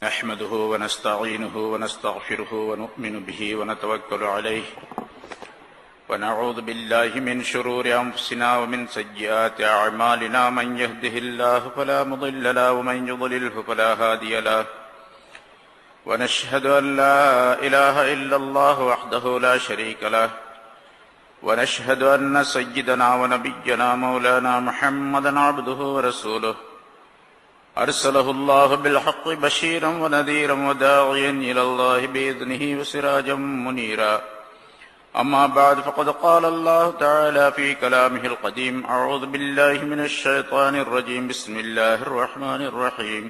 نحمده ونستعينه ونستغفره ونؤمن به ونتوكل عليه ونعوذ بالله من شرور أنفسنا ومن سيئات أعمالنا من يهده الله فلا مضل له ومن يضلله فلا هادي له ونشهد أن لا إله إلا الله وحده لا شريك له ونشهد أن سيدنا ونبينا مولانا محمدا عبده ورسوله أرسله الله بالحق بشيرا ونذيرا وداعيا إلى الله بإذنه وسراجا منيرا أما بعد فقد قال الله تعالى في كلامه القديم أعوذ بالله من الشيطان الرجيم بسم الله الرحمن الرحيم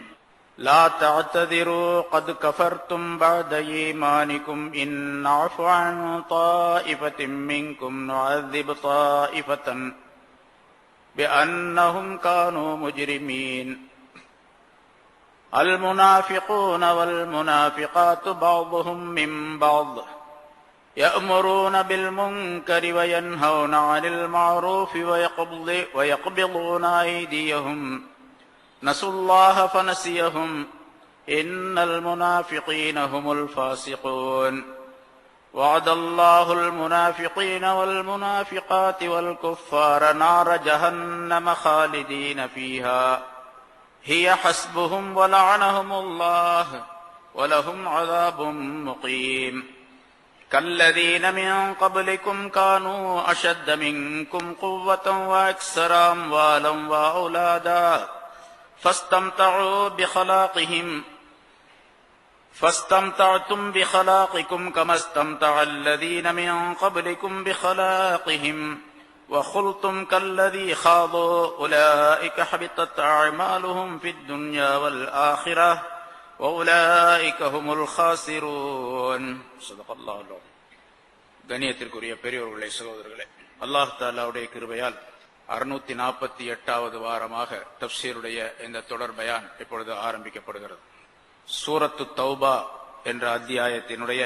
لا تعتذروا قد كفرتم بعد إيمانكم إن نعف عن طائفة منكم نعذب طائفة بأنهم كانوا مجرمين المنافقون والمنافقات بعضهم من بعض يأمرون بالمنكر وينهون عن المعروف ويقبضون أيديهم نسوا الله فنسيهم إن المنافقين هم الفاسقون وعد الله المنافقين والمنافقات والكفار نار جهنم خالدين فيها هي حسبهم ولعنهم الله ولهم عذاب مقيم كالذين من قبلكم كانوا أشد منكم قوة وأكثر أموالا وأولادا فاستمتعتم بخلاقكم كما استمتع الذين من قبلكم بخلاقهم وخلتم كالذي خاضوا أولئك حبطت أعمالهم في الدنيا والآخرة وأولئك هم الخاسرون صدق الله العظيم. கண்ணியத்திற்குரிய பெரியோர்களே, சகோதரர்களே, அல்லாஹ் தஆலாவுடைய கிருபையால் 648வது வாரமாக தஃப்சீருடைய இந்த தொடர் பயான் இப்பொழுது ஆரம்பிக்கப்படுகிறது. சூரத்து தௌபா என்ற அத்தியாயத்தினுடைய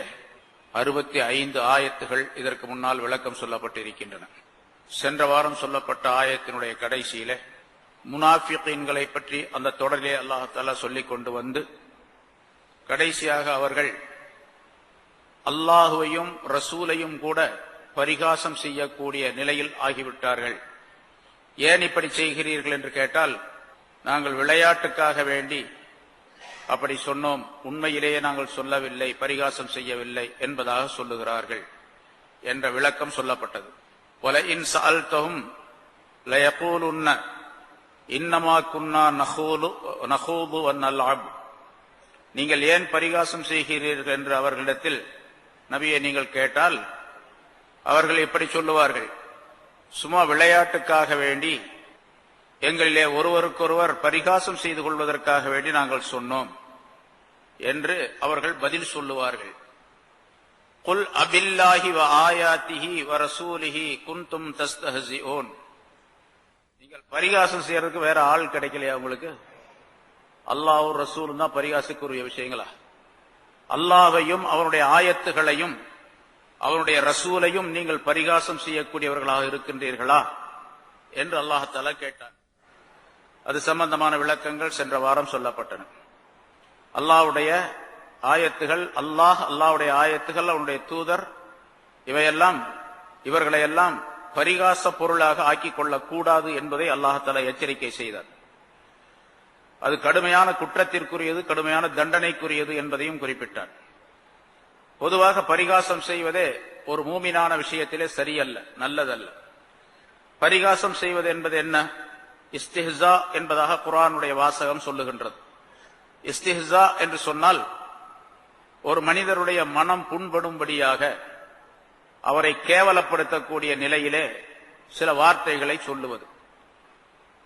65 ஆயத்துகள் இதற்கு முன்னால் விளக்கம் சொல்லப்பட்டிருக்கின்றன. சென்ற வாரம் சொல்லப்பட்ட ஆயத்தினுடைய கடைசியில முனாஃபிகீன்களை பற்றி அந்த தொடரிலே அல்லாஹ் தஆலா சொல்லிக் கொண்டு வந்து கடைசியாக அவர்கள் அல்லாஹுவையும் ரசூலையும் கூட பரிகாசம் செய்யக்கூடிய நிலையில் ஆகிவிட்டார்கள். ஏன் இப்படி செய்கிறீர்கள் என்று கேட்டால், நாங்கள் விளையாட்டுக்காக வேண்டி அப்படி சொன்னோம், உண்மையிலேயே நாங்கள் சொல்லவில்லை, பரிகாசம் செய்யவில்லை என்பதாக சொல்லுகிறார்கள் என்ற விளக்கம் சொல்லப்பட்டது. وَلَئِنْ سَأَلْتَهُمْ لَيَقُولُنَّ إِنَّمَا كُنَّا نَخُوضُ وَنَلْعَبُ. நீங்கள் ஏன் பரிகாசம் செய்கிறீர்கள் என்று அவர்களிடத்தில் நபியை நீங்கள் கேட்டால் அவர்கள் எப்படி சொல்லுவார்கள், சும்மா விளையாட்டுக்காக வேண்டி எங்களிலே ஒருவருக்கொருவர் பரிகாசம் செய்து கொள்வதற்காக வேண்டி நாங்கள் சொன்னோம் என்று அவர்கள் பதில் சொல்லுவார்கள். குல் அபில்லாஹி வ ஆயாத்திஹி வ ரசூலிஹி குன்தும் தஸ்தஹ்சிஊன். நீங்கள் பரிகாசம் செய்யறதுக்கு வேற ஆள் கிடைக்கலையா உங்களுக்கு? அல்லாஹ் ரசூலும் தான் பரிகாசக்குரிய விஷயங்களா? அல்லாஹ்வையும் அவருடைய ஆயத்துகளையும் அவருடைய ரசூலையும் நீங்கள் பரிகாசம் செய்யக்கூடியவர்களாக இருக்கின்றீர்களா என்று அல்லாஹ் தஆலா கேட்டார். அது சம்பந்தமான விளக்கங்கள் சென்ற வாரம் சொல்லப்பட்டன. அல்லாஹ்வுடைய ஆயத்துகள், அல்லாஹ்வுடைய ஆயத்துகள், அவருடைய தூதர், இவர்களையெல்லாம் பரிகாச பொருளாக ஆக்கிக் கொள்ளக்கூடாது என்பதை அல்லாஹ் தஆலா எச்சரிக்கை செய்தார். அது கடுமையான குற்றத்திற்குரியது, கடுமையான தண்டனைக்குரியது என்பதையும் குறிப்பிட்டார். பொதுவாக பரிகாசம் செய்வதே ஒரு மூமினான விஷயத்திலே சரியல்ல, நல்லதல்ல. பரிகாசம் செய்வது என்பது என்ன? இஸ்திஹ்ஸா என்பதாக குர்ஆனுடைய வாசகம் சொல்லுகின்றது. இஸ்திஹ்ஸா என்று சொன்னால் ஒரு மனிதருடைய மனம் புண்படும்படியாக அவரை கேவலப்படுத்தக்கூடிய நிலையிலே சில வார்த்தைகளை சொல்லுவது.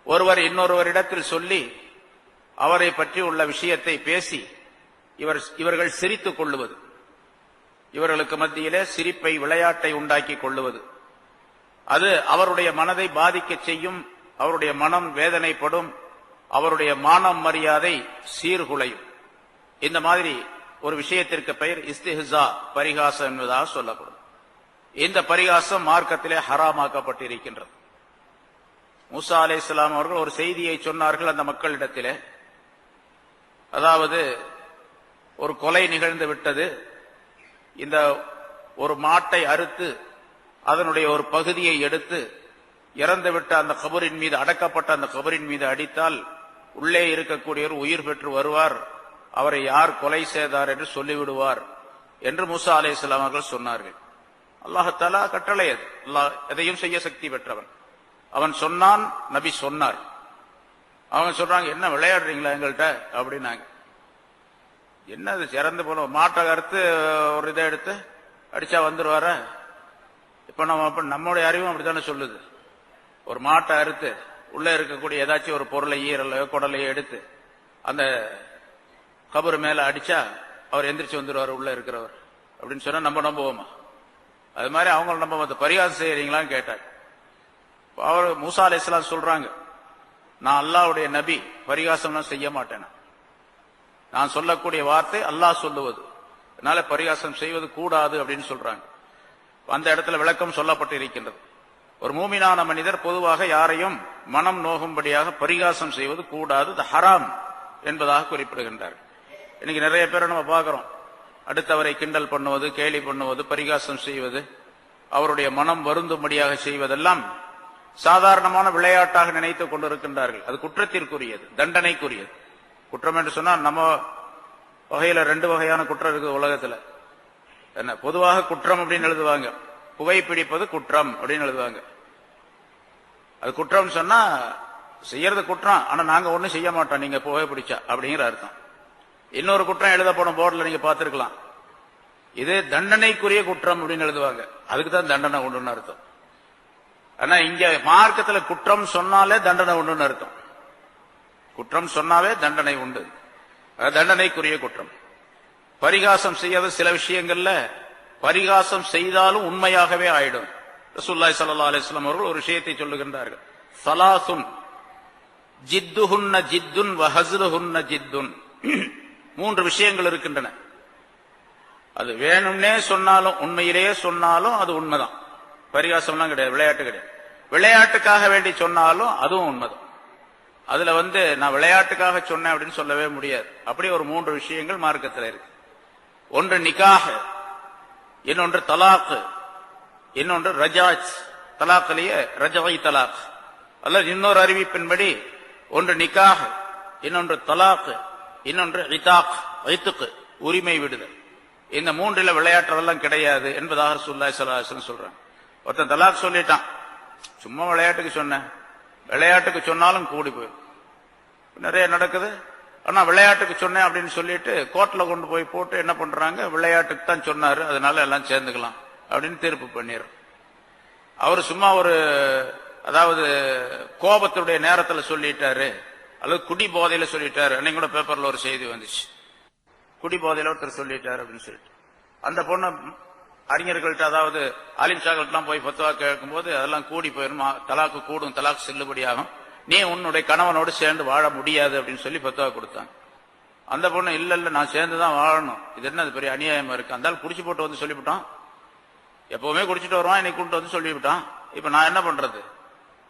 ஒருவர் இன்னொருவரிடத்தில் சொல்லி அவரை பற்றி உள்ள விஷயத்தை பேசி இவர்கள் சிரித்துக் கொள்ளுவது, இவர்களுக்கு மத்தியிலே சிரிப்பை, விளையாட்டை உண்டாக்கி கொள்ளுவது, அது அவருடைய மனதை பாதிக்க செய்யும், அவருடைய மனம் வேதனைப்படும், அவருடைய மானம் மரியாதை சீர்குலையும். இந்த மாதிரி ஒரு விஷயத்திற்கு பெயர் இஸ்திஹ்ஸா, பரிகாசம் என்பதாக சொல்லப்படும். இந்த பரிகாசம் மார்க்கத்திலே ஹராமாக்கப்பட்டிருக்கின்றது. மூசா அலைஹிஸ்ஸலாம் அவர்கள் ஒரு செய்தியை சொன்னார்கள் அந்த மக்களிடத்திலே. அதாவது ஒரு கொலை நிகழ்ந்து விட்டது, இந்த ஒரு மாட்டை அறுத்து அதனுடைய ஒரு பகுதியை எடுத்து இறந்துவிட்ட அந்த கபரின் மீது, அடக்கப்பட்ட அந்த கபரின் மீது அடித்தால் உள்ளே இருக்கக்கூடியவர் உயிர் பெற்று வருவார், அவரை யார் கொலை செய்தார் என்று சொல்லிவிடுவார் என்று மூசா அலைஹிஸ்ஸலாம் அவர்கள் சொன்னார்கள். அல்லாஹ் தஆலா கட்டளை அது. அல்லாஹ் எதையும் செய்ய சக்தி பெற்றவன். அவன் சொன்னான், நபி சொன்னார். அவங்க சொல்றாங்க, என்ன விளையாடுறீங்களா எங்கள்கிட்ட அப்படின்னாங்க. என்னது இறந்து போன மாட்டை அறுத்து ஒரு இதை எடுத்து அடிச்சா வந்துருவார? இப்ப நம்முடைய அறிவும் அப்படித்தானே சொல்லுது. ஒரு மாட்டை அறுத்து உள்ள இருக்கக்கூடிய ஏதாச்சும் ஒரு பொருளை, ஈரலையோ குடலையோ எடுத்து அந்த கபர் மேல அடிச்சா அவர் எந்திரிச்சு வந்துருவார் உள்ள இருக்கிறவர் அப்படின்னு சொன்னா நம்ம நம்புவோமா? அது மாதிரி அவங்க நம்ம பரிகாசம் செய்யறீங்களான்னு கேட்டாங்க. அவர் மூசா அலைஹிஸ்ஸலாம் சொல்றாங்க, நான் அல்லாஹ்வுடைய நபி, பரிகாசம்லாம் செய்ய மாட்டேன். நான் சொல்லக்கூடிய வார்த்தை அல்லாஹ் சொல்லுவது, அதனால பரிகாசம் செய்வது கூடாது அப்படின்னு சொல்றாங்க. அந்த இடத்துல விளக்கம் சொல்லப்பட்டு இருக்கின்றது. ஒரு மூமினான மனிதர் பொதுவாக யாரையும் மனம் நோகும்படியாக பரிகாசம் செய்வது கூடாது, அது ஹராம் என்பதாக குறிப்பிடுகின்றார். இன்னைக்கு நிறைய பேரை நம்ம பார்க்கிறோம், அடுத்தவரை கிண்டல் பண்ணுவது, கேலி பண்ணுவது, பரிகாசம் செய்வது, அவருடைய மனம் வருந்தும்படியாக செய்வதெல்லாம் சாதாரணமான விளையாட்டாக நினைத்துக் கொண்டிருக்கின்றார்கள். அது குற்றத்திற்குரியது, தண்டனைக்குரியது. குற்றம் என்று சொன்னால் நம்ம வகையில 2 வகையான குற்றம் இருக்குது உலகத்துல. என்ன பொதுவாக குற்றம் அப்படின்னு எழுதுவாங்க, புகைப்பிடிப்பது குற்றம் அப்படின்னு எழுதுவாங்க. அது குற்றம் சொன்னா செய்யறது குற்றம், ஆனா நாங்க ஒண்ணும் செய்ய மாட்டோம் நீங்க புகைப்பிடிச்சா அப்படிங்கிற அர்த்தம். இன்னொரு குற்றம் எழுதப்படும் போர்டில் நீங்க பார்த்திருக்கலாம், இது தண்டனைக்குரிய குற்றம் அப்படின்னு எழுதுவாங்க, அதுக்கு தான் தண்டனை உண்டுன்னு அர்த்தம். ஆனா இங்க மார்க்கத்துல குற்றம் சொன்னாலே தண்டனை உண்டுன்னு அர்த்தம். குற்றம் சொன்னாவே தண்டனை உண்டு, தண்டனைக்குரிய குற்றம். பரிகாசம் செய்யாத சில விஷயங்கள்ல பரிகாசம் செய்தாலும் உண்மையாகவே ஆயிடும். ரசூலுல்லாஹி ஸல்லல்லாஹு அலைஹி வஸல்லம் அவர்கள் ஒரு விஷயத்தை சொல்லுகின்றார்கள், ஸலாசுன் ஜித்துஹுன்ன ஜித்துன் வ ஹஸ்லுஹுன்ன ஜித்துன். 3 விஷயங்கள் இருக்கின்றன. அது வேணும்னே சொன்னாலும், உண்மையிலேயே சொன்னாலும் அது உண்மைதான், பரிகாசம்லாம் கிடையாது, விளையாட்டு கிடையாது. விளையாட்டுக்காக வேண்டி சொன்னாலும் அதுவும் உண்மைதான். அதுல நான் விளையாட்டுக்காக சொன்னேன் அப்படின்னு சொல்லவே முடியாது. அப்படி ஒரு 3 விஷயங்கள் மார்க்கத்தில் இருக்கு. ஒன்று நிக்காஹ், இன்னொன்று தலாக், இன்னொன்று ரஜாஜ். தலாக்லேயே ரஜாய் தலாக் அல்லது இன்னொரு அறிவிப்பின்படி ஒன்று நிக்காஹ், இன்னொன்று தலாக், இன்னொன்று இதாக், ஐத்துக்கு உரிமை விடுதல். இந்த 3ல விளையாட்டுறதெல்லாம் கிடையாது என்பதாக ரசூலுல்லாஹி ஸல்லல்லாஹு அலைஹி வஸல்லம் சொல்றாங்க. ஒருத்தன் தலாக் சொல்லிட்டான், சும்மா விளையாட்டுக்கு சொன்னேன், விளையாட்டுக்கு சொன்னாலும் கூடி போயிடும், நிறைய நடக்குது. ஆனா விளையாட்டுக்கு சொன்னேன் அப்படின்னு சொல்லிட்டு கோர்ட்ல கொண்டு போய் போட்டு என்ன பண்றாங்க, விளையாட்டுக்கு தான் சொன்னாரு அதனால எல்லாம் சேர்ந்துக்கலாம் அப்படின்னு தீர்ப்பு பண்ணிடுறோம். அவர் சும்மா ஒரு, அதாவது கோபத்துடைய நேரத்துல சொல்லிட்டாரு அல்லது குடி போதையில சொல்லிட்டாரு. அன்னைக்கு கூட பேப்பர்ல ஒரு செய்தி வந்துச்சு, குடி போதையில ஒருத்தர் சொல்லிட்டாரு அப்படின்னு சொல்லிட்டு அந்த பொண்ணு அறிஞர்கள்ட்ட, அதாவது ஆலிம் ஷாக்கள்லாம் போய் ஃபத்வா கேட்கும் போது அதெல்லாம் கூடி போயிடும், தலாக்கு கூடும், தலாக்கு செல்லுபடியாகும், நீ உன்னுடைய கணவனோடு சேர்ந்து வாழ முடியாது அப்படின்னு சொல்லி ஃபத்வா கொடுத்தாங்க. அந்த பொண்ணு இல்ல இல்ல நான் சேர்ந்துதான் வாழணும், இது என்ன பெரிய அநியாயமா இருக்கு, அந்த குடிச்சு போட்டு வந்து சொல்லிவிட்டான், எப்பவுமே குடிச்சிட்டு வருவான், இன்னைக்கு கூட்டு வந்து சொல்லிவிட்டான், இப்ப நான் என்ன பண்றது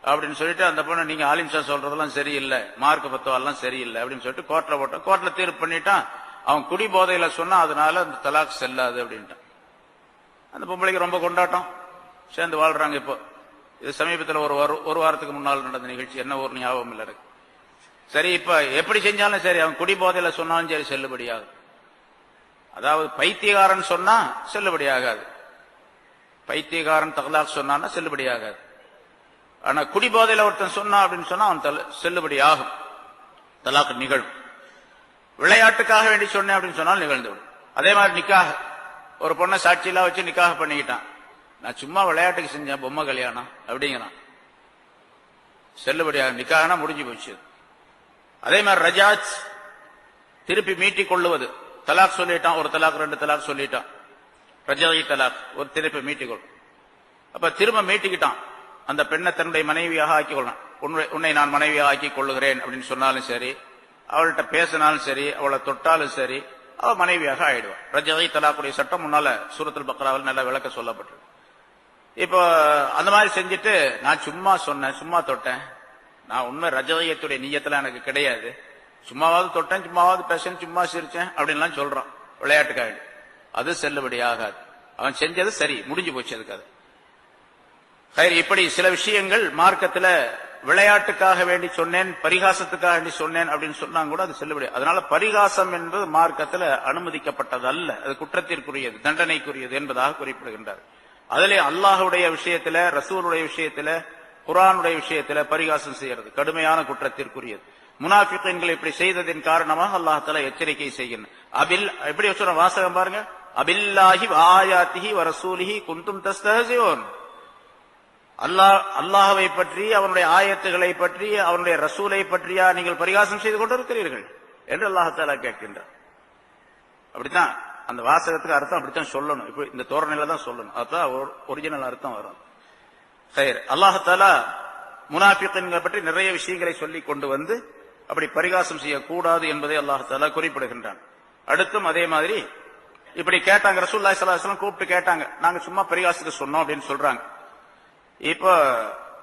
அப்படின்னு சொல்லிட்டு அந்த பொண்ணு, நீங்க ஆலிம் ஷா சொல்றதெல்லாம் சரியில்லை, மார்க்க ஃபத்வாலாம் சரியில்லை அப்படின்னு சொல்லிட்டு கோர்ட்ல போட்டான். கோர்ட்ல தீர்ப்பு பண்ணிட்டான், அவன் குடி போதையில சொன்னா அதனால அந்த தலாக் செல்லாது அப்படின்ட்டான். அந்த பொம்பளைக்கு ரொம்ப கொண்டாட்டம், சேர்ந்து வாழ்றாங்க. இப்போ இது சமீபத்தில் ஒரு வாரத்துக்கு முன்னால் நடந்த நிகழ்ச்சி, என்ன ஒரு ஞாபகம் இல்லை எனக்கு. சரி, இப்ப எப்படி செஞ்சாலும் சரி, அவன் குடி போதையில சொன்னாலும் சரி செல்லுபடியாகும். அதாவது பைத்தியகாரன் சொன்னா செல்லுபடியாகாது, பைத்தியகாரன் தலாக் சொன்னான்னா செல்லுபடியாகாது. ஆனா குடி போதையில ஒருத்தன் சொன்னா அப்படின்னு சொன்னா அவன் செல்லுபடி ஆகும், தலாக் நிகழும். விளையாட்டுக்காக வேண்டி சொன்னேன் அப்படின்னு சொன்னால் நிகழ்ந்துவிடும். அதே மாதிரி நிக்காக, ஒரு பொண்ணை சாட்சியெல்லாம் வச்சு நிக்காக பண்ணிக்கிட்டான், நான் சும்மா விளையாட்டுக்கு செஞ்சேன் பொம்மை கல்யாணம் அப்படிங்கிறான், செல்லுபடியாக நிக்காகனா முடிஞ்சு போச்சு. அதே மாதிரி ரஜாஜ், திருப்பி மீட்டிக் கொள்ளுவது. தலாக் சொல்லிட்டான், ஒரு தலாக் 2 தலாக் சொல்லிட்டான், ரஜாயி தலாக், ஒரு திருப்பி மீட்டிக்கொள். அப்ப திரும்ப மீட்டிக்கிட்டான், அந்த பெண்ணை தன்னுடைய மனைவியாக ஆக்கிக்கொள்ளலாம். உன்னை நான் மனைவியாக ஆக்கிக் கொள்ளுகிறேன் அப்படின்னு சொன்னாலும் சரி, அவள்கிட்ட பேசினாலும் சரி, அவளை தொட்டாலும் சரி, அவ மனைவியாக ஆயிடுவான். ரஜாயி தலாக்குடைய சட்டம் முன்னால சூரத்துல் பக்ராவில் நல்ல விளக்க சொல்லப்பட்டது. இப்போ அந்த மாதிரி செஞ்சுட்டு நான் சும்மா சொன்னேன், சும்மா தொட்டேன், நான் உண்மை ரஜாயத்துடைய நியத்துல எனக்கு கிடையாது, சும்மாவது தொட்டேன், சும்மாவது பேசேன், சும்மா சிரிச்சேன் அப்படின்லாம் சொல்றான். விளையாட்டுக்காக. அது செல்லுபடியாகாது. அவன் செஞ்சது சரி, முடிஞ்சு போச்சு. அதுக்காக இப்படி சில விஷயங்கள் மார்க்கத்துல விளையாட்டுக்காக வேண்டி சொன்னேன், பரிகாசத்துக்காக வேண்டி சொன்னேன் அப்படின்னு சொன்னாங்க கூட அது செல்லுபடி. அதனால பரிகாசம் என்பது மார்க்கத்துல அனுமதிக்கப்பட்டது அல்ல, அது குற்றத்திற்குரியது, தண்டனைக்குரியது என்பதாக குறிப்பிடுகின்றார். அதிலே அல்லாஹுடைய விஷயத்துல, ரசூலுடைய விஷயத்துல, குர்ஆனுடைய விஷயத்துல பரிகாசம் செய்யறது கடுமையான குற்றத்திற்குரியது. முனாஃபிகீன்கள் இப்படி செய்ததின் காரணமாக அல்லாஹ் தஆலா எச்சரிக்கை செய்கிறான். எப்படி சொல்ற வாசகம் பாருங்க, அபில்லாஹி வஆயாத்திஹி வரசூலிஹி குன்தும் தஸ்தஹ்சிஊன். அல்லாஹ்வை பற்றி, அவனுடைய ஆயத்துகளை பற்றி, அவனுடைய ரசூலை பற்றியா நீங்கள் பரிகாசம் செய்து கொண்டிருக்கிறீர்கள் என்று அல்லாஹ் தஆலா கேட்கின்றார். அப்படித்தான் அந்த வாசகத்துக்கு அர்த்தம் அப்படித்தான் சொல்லணும். இப்ப இந்த தோரணையில தான் சொல்லணும், அதுதான் ஒரிஜினல் அர்த்தம் வரும். அல்லாஹ் தஆலா முனாஃபிகீன்களை பற்றி நிறைய விஷயங்களை சொல்லி கொண்டு வந்து அப்படி பரிகாசம் செய்யக்கூடாது என்பதை அல்லாஹ் தஆலா குறிப்பிடுகின்றான். அடுத்தும் அதே மாதிரி இப்படி கேட்டாங்க, ரசூலுல்லாஹி ஸல்லல்லாஹு அலைஹி வஸல்லம் கூப்பிட்டு கேட்டாங்க, நாங்க சும்மா பரிகாசத்துக்கு சொன்னோம் அப்படின்னு சொல்றாங்க. இப்ப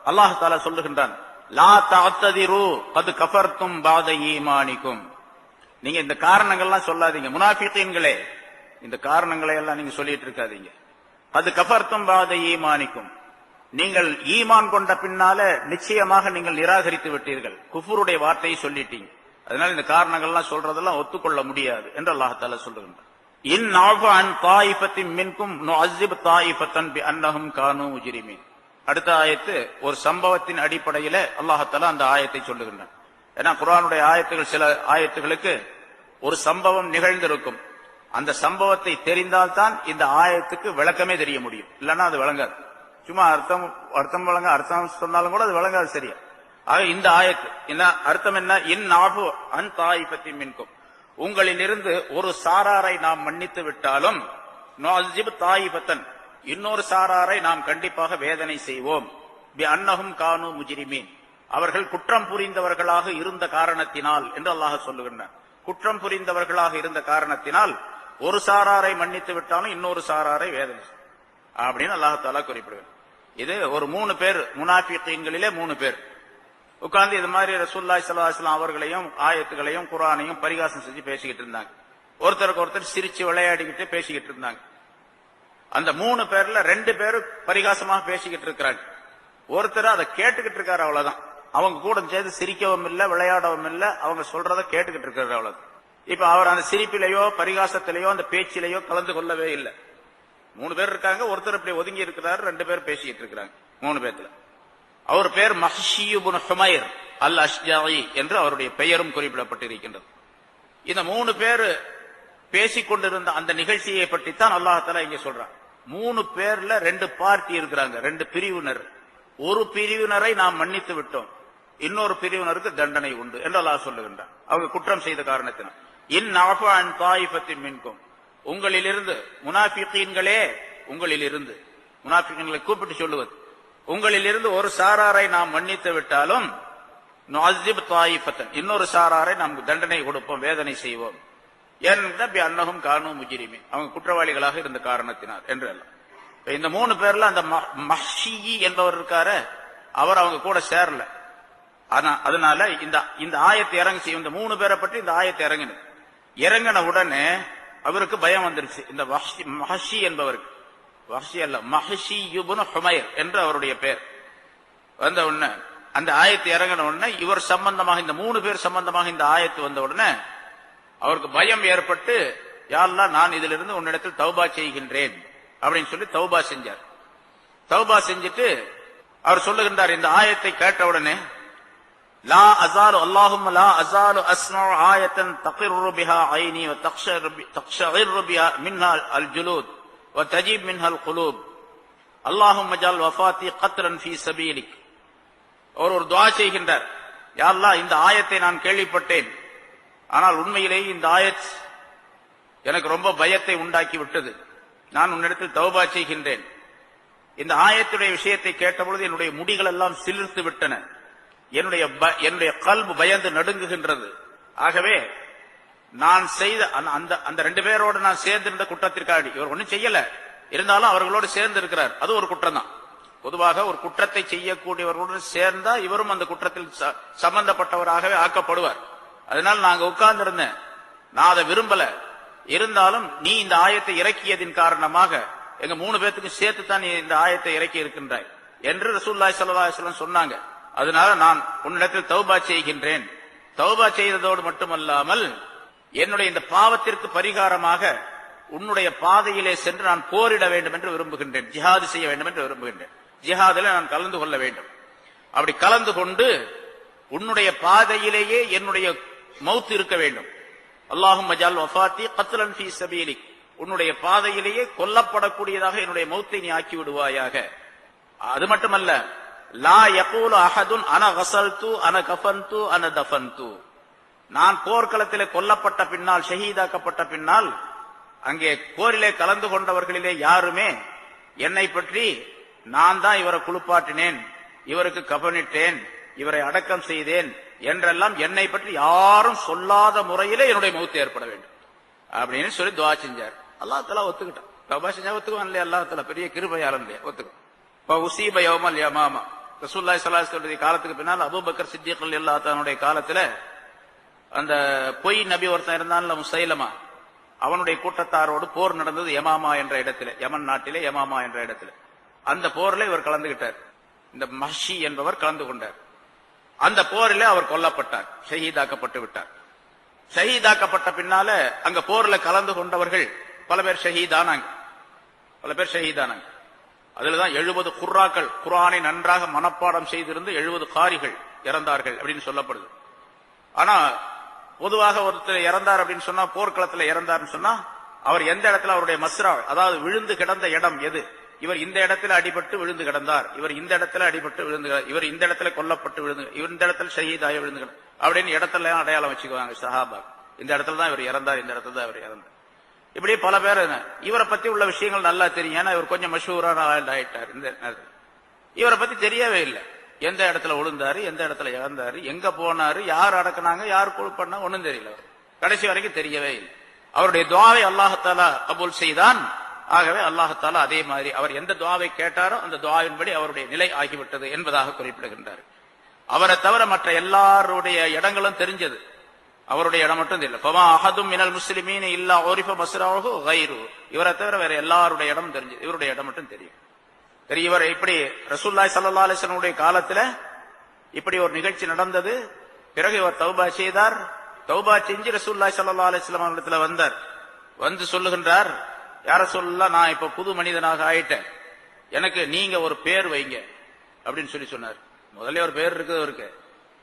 அல்லாஹ் தஆலா சொல்லுகின்றான், லா தஅத்ததிரு கத் கஃபர்தும் பஅத ஈமானிக்கும். நீங்க இந்த காரணங்கள்லாம் சொல்லாதீங்க முனாஃபிகீன்களே, இந்த காரணங்களை எல்லாம் நீங்க சொல்லிட்டு இருக்காதீங்க. கத் கஃபர்தும் பஅத ஈமானிக்கும், நீங்கள் ஈமான் கொண்ட பின்னால நிச்சயமாக நீங்கள் நிராகரித்து விட்டீர்கள், குஃபுருடைய வார்த்தையை சொல்லிட்டீங்க. அதனால இந்த காரணங்கள்லாம் சொல்றதெல்லாம் ஒத்துக்கொள்ள முடியாது என்று அல்லாஹ் தஆலா சொல்லுகின்றான். இன் நஅஃபு அன் தாயிஃபத்தின் மின்கும் நுஅஸிப் தாயிஃபத்தன் பிஅன்னஹும் கானூ முஜ்ரிமீன். அடுத்த ஆயத்து ஒரு சம்பவத்தின் அடிப்படையில அல்லாஹ் தஆலா அந்த ஆயத்தை சொல்லுகின்றான். ஏன்னா குர்ஆனுடைய ஆயத்துகள், சில ஆயத்துகளுக்கு ஒரு சம்பவம் நிகழ்ந்திருக்கும், அந்த சம்பவத்தை தெரிந்தால்தான் இந்த ஆயத்துக்கு விளக்கமே தெரிய முடியும், இல்லைன்னா அது விளங்காது. சும்மா அர்த்தம் வழங்க, அர்த்தம் சொன்னாலும் கூட அது வழங்காது சரியா. ஆக இந்த ஆயத்து என்ன அர்த்தம் என்ன, இன் நஅஃபு அன் தாயிஃபத்தின் மின்கும், உங்களிலிருந்து ஒரு சாராரை நாம் மன்னித்து விட்டாலும், நுஅஸிப் தாயிஃபத்தன், இன்னொரு சாராரை நாம் கண்டிப்பாக வேதனை செய்வோம், பிஅன்னஹும் கானூ முஜ்ரிமீன், அவர்கள் குற்றம் புரிந்தவர்களாக இருந்த காரணத்தினால் என்று அல்லாஹ் சொல்லுகின்றான். குற்றம் புரிந்தவர்களாக இருந்த காரணத்தினால் ஒரு சாராரை மன்னித்து விட்டாலும் இன்னொரு சாராரை வேதனை அப்படின்னு அல்லாஹ் தஆலா குறிப்பிடுகிறார். இது ஒரு 3 பேர், முனாஃபிகீன்களிலே 3 பேர் உட்கார்ந்து இது மாதிரி ரசூலுல்லாஹி ஸல்லல்லாஹு அலைஹி வஸல்லம் அவர்களையும் ஆயத்துகளையும் குர்ஆனையும் பரிகாசம் செஞ்சு பேசிக்கிட்டு இருந்தாங்க. ஒருத்தருக்கு ஒருத்தர் சிரிச்சு விளையாடிக்கிட்டு பேசிக்கிட்டு இருந்தாங்க. அந்த 3 பேர்ல 2 பேர் பரிகாசமாக பேசிக்கிட்டு இருக்கிறாங்க, ஒருத்தர் அதை கேட்டுக்கிட்டு இருக்காரு, அவ்வளவுதான். அவங்க கூட சேர்ந்து சிரிக்கவும் இல்லை, விளையாடவும் இல்லை, அவங்க சொல்றதை கேட்டுக்கிட்டு இருக்காரு, அவ்வளவுதான். இப்ப அவர் அந்த சிரிப்பிலேயோ பரிகாசத்திலேயோ அந்த பேச்சிலேயோ கலந்து கொள்ளவே இல்லை. 3 பேர் இருக்காங்க, ஒருத்தர் இப்படி ஒதுங்கி இருக்கிறாரு, 2 பேர் பேசிக்கிட்டு இருக்கிறாங்க. 3 பேர்ல அவர் பேர் மஹ்ஷி இப்னு ஹுமைர் அல் அஷ்ஜாஇ என்று அவருடைய பெயரும் குறிப்பிடப்பட்டிருக்கின்றது. இந்த 3 பேர் பேசிக்கொண்டிருந்த அந்த நிகழ்ச்சியை பற்றித்தான் அல்லாஹ் தஆலா இங்க சொல்றான். 3 பேர்ல 2 பார்ட்டி இருக்கிறாங்க, 2 பிரிவினர். ஒரு பிரிவினரை நாம் மன்னித்து விட்டோம், இன்னொரு பிரிவினருக்கு தண்டனை உண்டு என்று அல்லாஹ் சொல்லுகின்றான், அவங்க குற்றம் செய்த காரணத்தினால். இன் நஅஃபு அன் தாயிஃபத்தின் மின்கும், உங்களிலிருந்து, முனாஃபிகீன்களே உங்களிலிருந்து, முனாஃபிகீன்களை கூப்பிட்டு சொல்லுவது, உங்களிலிருந்து ஒரு சாராரை நாம் மன்னித்து விட்டாலும் நுஅஸிப் தாயிஃபத்தன், இன்னொரு சாராரை நாம் தண்டனை கொடுப்போம், வேதனை செய்வோம். ஏனென்றால் பிஅன்னஹும் கானூ முஜ்ரிமீன், அவங்க குற்றவாளிகளாக இருந்த காரணத்தினால் என்று எல்லாம். இந்த 3 பேர்ல அந்த மஹ்ஷி என்பவர் இருக்காரு, அவர் அவங்க கூட சேரல. அதனால இந்த ஆயத்தை இறங்கி, இந்த 3 பேரை பற்றி இந்த ஆயத்தை இறங்கின உடனே அவருக்கு பயம் வந்துருச்சு. இந்த மஹ்ஷி என்பவருக்கு, வஹ்ஷி அல்ல, மஹ்ஷி இப்னு ஹுமைர் என்று அவருடைய பெயர் வந்த உடனே, அந்த ஆயத்து இறங்கின உடனே இவர் சம்பந்தமாக, இந்த 3 பேர் சம்பந்தமாக இந்த ஆயத்து வந்த உடனே அவருக்கு பயம் ஏற்பட்டு, யா அல்லாஹ், நான் இதிலிருந்து உன்னிடத்தில் தௌபா செய்கின்றேன் அப்படின்னு சொல்லி தௌபா செஞ்சார். தௌபா செஞ்சுட்டு அவர் சொல்லுகின்றார், இந்த ஆயத்தை கேட்ட உடனே, லா அஸாலு அல்லாஹும்ம லா அஸாலு அஸ்மஉ ஆயத்தன் தக்ரு பிஹா ஐனி வ தக்ஷஇரு பிஹா மின்ஹா அல் ஜுலூத் வ தஜீப் மின்ஹா அல் குலூப் அல்லாஹும்ம ஜஅல் வஃபாத்தி கத்ரன் ஃபீ சபீலிக். அவர் ஒரு துஆ செய்கின்றார், யா அல்லாஹ், இந்த ஆயத்தை நான் கேள்விப்பட்டேன், ஆனால் உண்மையிலேயே இந்த ஆயத் எனக்கு ரொம்ப பயத்தை உண்டாக்கி விட்டது, நான் உன்னிடத்தில் தௌபா செய்கின்றேன். இந்த ஆயத்துடைய விஷயத்தை கேட்டபொழுது என்னுடைய முடிகள் எல்லாம் சிலிர்த்து விட்டன, என்னுடைய கல்பு பயந்து நடுங்குகின்றது. ஆகவே நான் செய்த அந்த 2 பேரோடு நான் சேர்ந்திருந்த குற்றத்திற்காக, இவர் ஒன்னும் செய்யல, இருந்தாலும் அவர்களோடு சேர்ந்து இருக்கிறார், அது ஒரு குற்றம் தான். பொதுவாக ஒரு குற்றத்தை செய்யக்கூடியவர்களோடு சேர்ந்தா இவரும் அந்த குற்றத்தில் சம்பந்தப்பட்டவராகவே ஆக்கப்படுவார். அதனால நாங்க உட்கார்ந்து இருந்தேன், நான் அதை விரும்பல, இருந்தாலும் நீ இந்த ஆயத்தை இறக்கியதின் காரணமாக எங்க 3 பேத்துக்கும் சேர்த்து தான் நீ இந்த ஆயத்தை இறக்கி இருக்கின்றாய் என்று ரசூலுல்லாஹி ஸல்லல்லாஹு அலைஹி வஸல்லம் சொன்னாங்க. அதனால நான் உன்னிடத்தில் தௌபா செய்கின்றேன். தௌபா செய்ததோடு மட்டுமல்லாமல் என்னுடைய இந்த பாவத்திற்கு பரிகாரமாக உன்னுடைய பாதையிலே சென்று நான் போரிட வேண்டும் என்று விரும்புகின்றேன், ஜிஹாது செய்ய வேண்டும் என்று விரும்புகின்றேன், ஜிஹாதில் நான் கலந்து கொள்ள வேண்டும். அப்படி கலந்து கொண்டு உன்னுடைய பாதையிலேயே என்னுடைய மௌத் இருக்க வேண்டும். அல்லாஹும்ம ஜஅல் வஃபாத்தி கத்லன் ஃபீ சபீலிக், உன்னுடைய பாதையிலேயே கொல்லப்படக்கூடியதாக என்னுடைய மௌத்தை நீ ஆக்கி விடுவாயாக. அது மட்டுமல்ல, லா யகூலு அஹதுன் அன கஸல்து அன கஃபன்து அன தஃபன்து, நான் போர்க்களத்திலே கொல்லப்பட்ட பின்னால், ஷஹீதாக்கப்பட்ட பின்னால், அங்கே போரிலே கலந்து கொண்டவர்களிலே யாருமே என்னை பற்றி நான் தான் இவரை குளிப்பாட்டினேன், இவருக்கு கபனிட்டேன், இவரை அடக்கம் செய்தேன் என்றெல்லாம் என்னை பற்றி யாரும் சொல்லாத முறையிலே என்னுடைய மௌத்து ஏற்பட வேண்டும் அப்படின்னு சொல்லி துஆ செஞ்சார். அல்லாஹ் தஆலா ஒத்துக்கிட்டான். தௌபா செஞ்சா ஒத்துக்குவான் இல்லையா? அல்லாஹ் தஆலா பெரிய கிருபையாளன் இல்லையா? ஒத்துக்கும். உஸீப யௌமல் யமாமா, ரசூலுல்லாஹி ஸல்லல்லாஹு அலைஹி வஸல்லம் காலத்துக்கு பின்னால் அபூபக்கர் சித்திக் ரலியல்லாஹு தஆலாவுடைய காலத்துல அந்த பொய் நபி ஒருத்தன் இருந்தான்ல, முசைலமா, அவனுடைய கூட்டத்தாரோடு போர் நடந்தது யமாமா என்ற இடத்துல, யமன் நாட்டிலே யமாமா என்ற இடத்துல. அந்த போர்ல இவர் கலந்துகிட்டார். இந்த மஹ்ஷி என்பவர் கலந்து கொண்டார். அந்த போரில் அவர் கொல்லப்பட்டார், ஷஹீதாக்கப்பட்டு விட்டார். ஷஹீதாக்கப்பட்ட பின்னால அங்க போர்ல கலந்து கொண்டவர்கள் பல பேர் ஷஹீதானாங்க. அதுலதான் 70 குர்ராக்கள், குர்ஆனை நன்றாக மனப்பாடம் செய்திருந்து 70 காரிகள் இறந்தார்கள் அப்படின்னு சொல்லப்படுது. ஆனா பொதுவாக ஒருத்தர் இறந்தார் அப்படின்னு சொன்னா, போர்க்களத்தில் இறந்தார்னு சொன்னா, அவர் எந்த இடத்துல அவருடைய மஸ்ரா, அதாவது விழுந்து கிடந்த இடம் எது, இவர் இந்த இடத்துல அடிபட்டு விழுந்து கிடந்தார், இவர் இந்த இடத்துல அடிபட்டு விழுந்து, இவர் இந்த இடத்துல கொல்லப்பட்டு விழுந்து, இவர் இந்த இடத்துல ஷஹீதாய விழுந்து அப்படின்னு இடத்துல அடையாளம் வச்சுக்குவாங்க சஹாபா. இந்த இடத்துல தான் இவர் இறந்தார், இந்த இடத்துல தான் இவர் இறந்தார். இப்படி பல பேர் இவரை பத்தி உள்ள விஷயங்கள் நல்லா தெரியும். ஏன்னா இவர் கொஞ்சம் மஷூரான ஆயிட்டார். இந்த இவரை பத்தி தெரியவே இல்லை. எந்த இடத்துல விழுந்தாரு, எந்த இடத்துல இறந்தாரு, எங்க போனாரு, யார் அடக்குனாங்க, யார் கொலை பண்ணா, ஒன்னும் தெரியல. கடைசி வரைக்கும் தெரியவே இல்லை. அவருடைய துஆவை அல்லாஹ் தஆலா கபூல் செய்தான். ஆகவே அல்லாஹ் தஆலா அதே மாதிரி அவர் எந்த துஆவை கேட்டாரோ அந்த துஆவின்படி அவருடைய நிலை ஆகிவிட்டது என்பதாக குறிப்பிடுகின்றார். அவரை தவிர மற்ற எல்லாருடைய இடங்களும் தெரிஞ்சது, அவருடைய இடம் மட்டும் தெரியல. ஃபமா அஹதும் மினல் முஸ்லிமீன இல்லா உரிஃப மஸ்ரஹு கைரு, இவரை தவிர வேற எல்லாருடைய இடம் தெரிஞ்சது, இவருடைய இடம் மட்டும் தெரியும். இவர் இப்படி ரசூலுல்லாஹி ஸல்லல்லாஹு அலைஹி வஸல்லம் உடைய காலத்துல இப்படி ஒரு நிகழ்ச்சி நடந்தது. பிறகு இவர் தௌபா செய்தார். தௌபா செஞ்சு ரசூலுல்லாஹி ஸல்லல்லாஹு அலைஹி வஸல்லம் இடத்துல வந்தார். வந்து சொல்லுகின்றார், யா ரசூலுல்லாஹ், நான் இப்ப புது மனிதனாக ஆயிட்டேன், எனக்கு நீங்க ஒரு பேர் வைங்க அப்படின்னு சொல்லி சொன்னார். முதல்ல ஒரு பேர் இருக்குது அவருக்கு,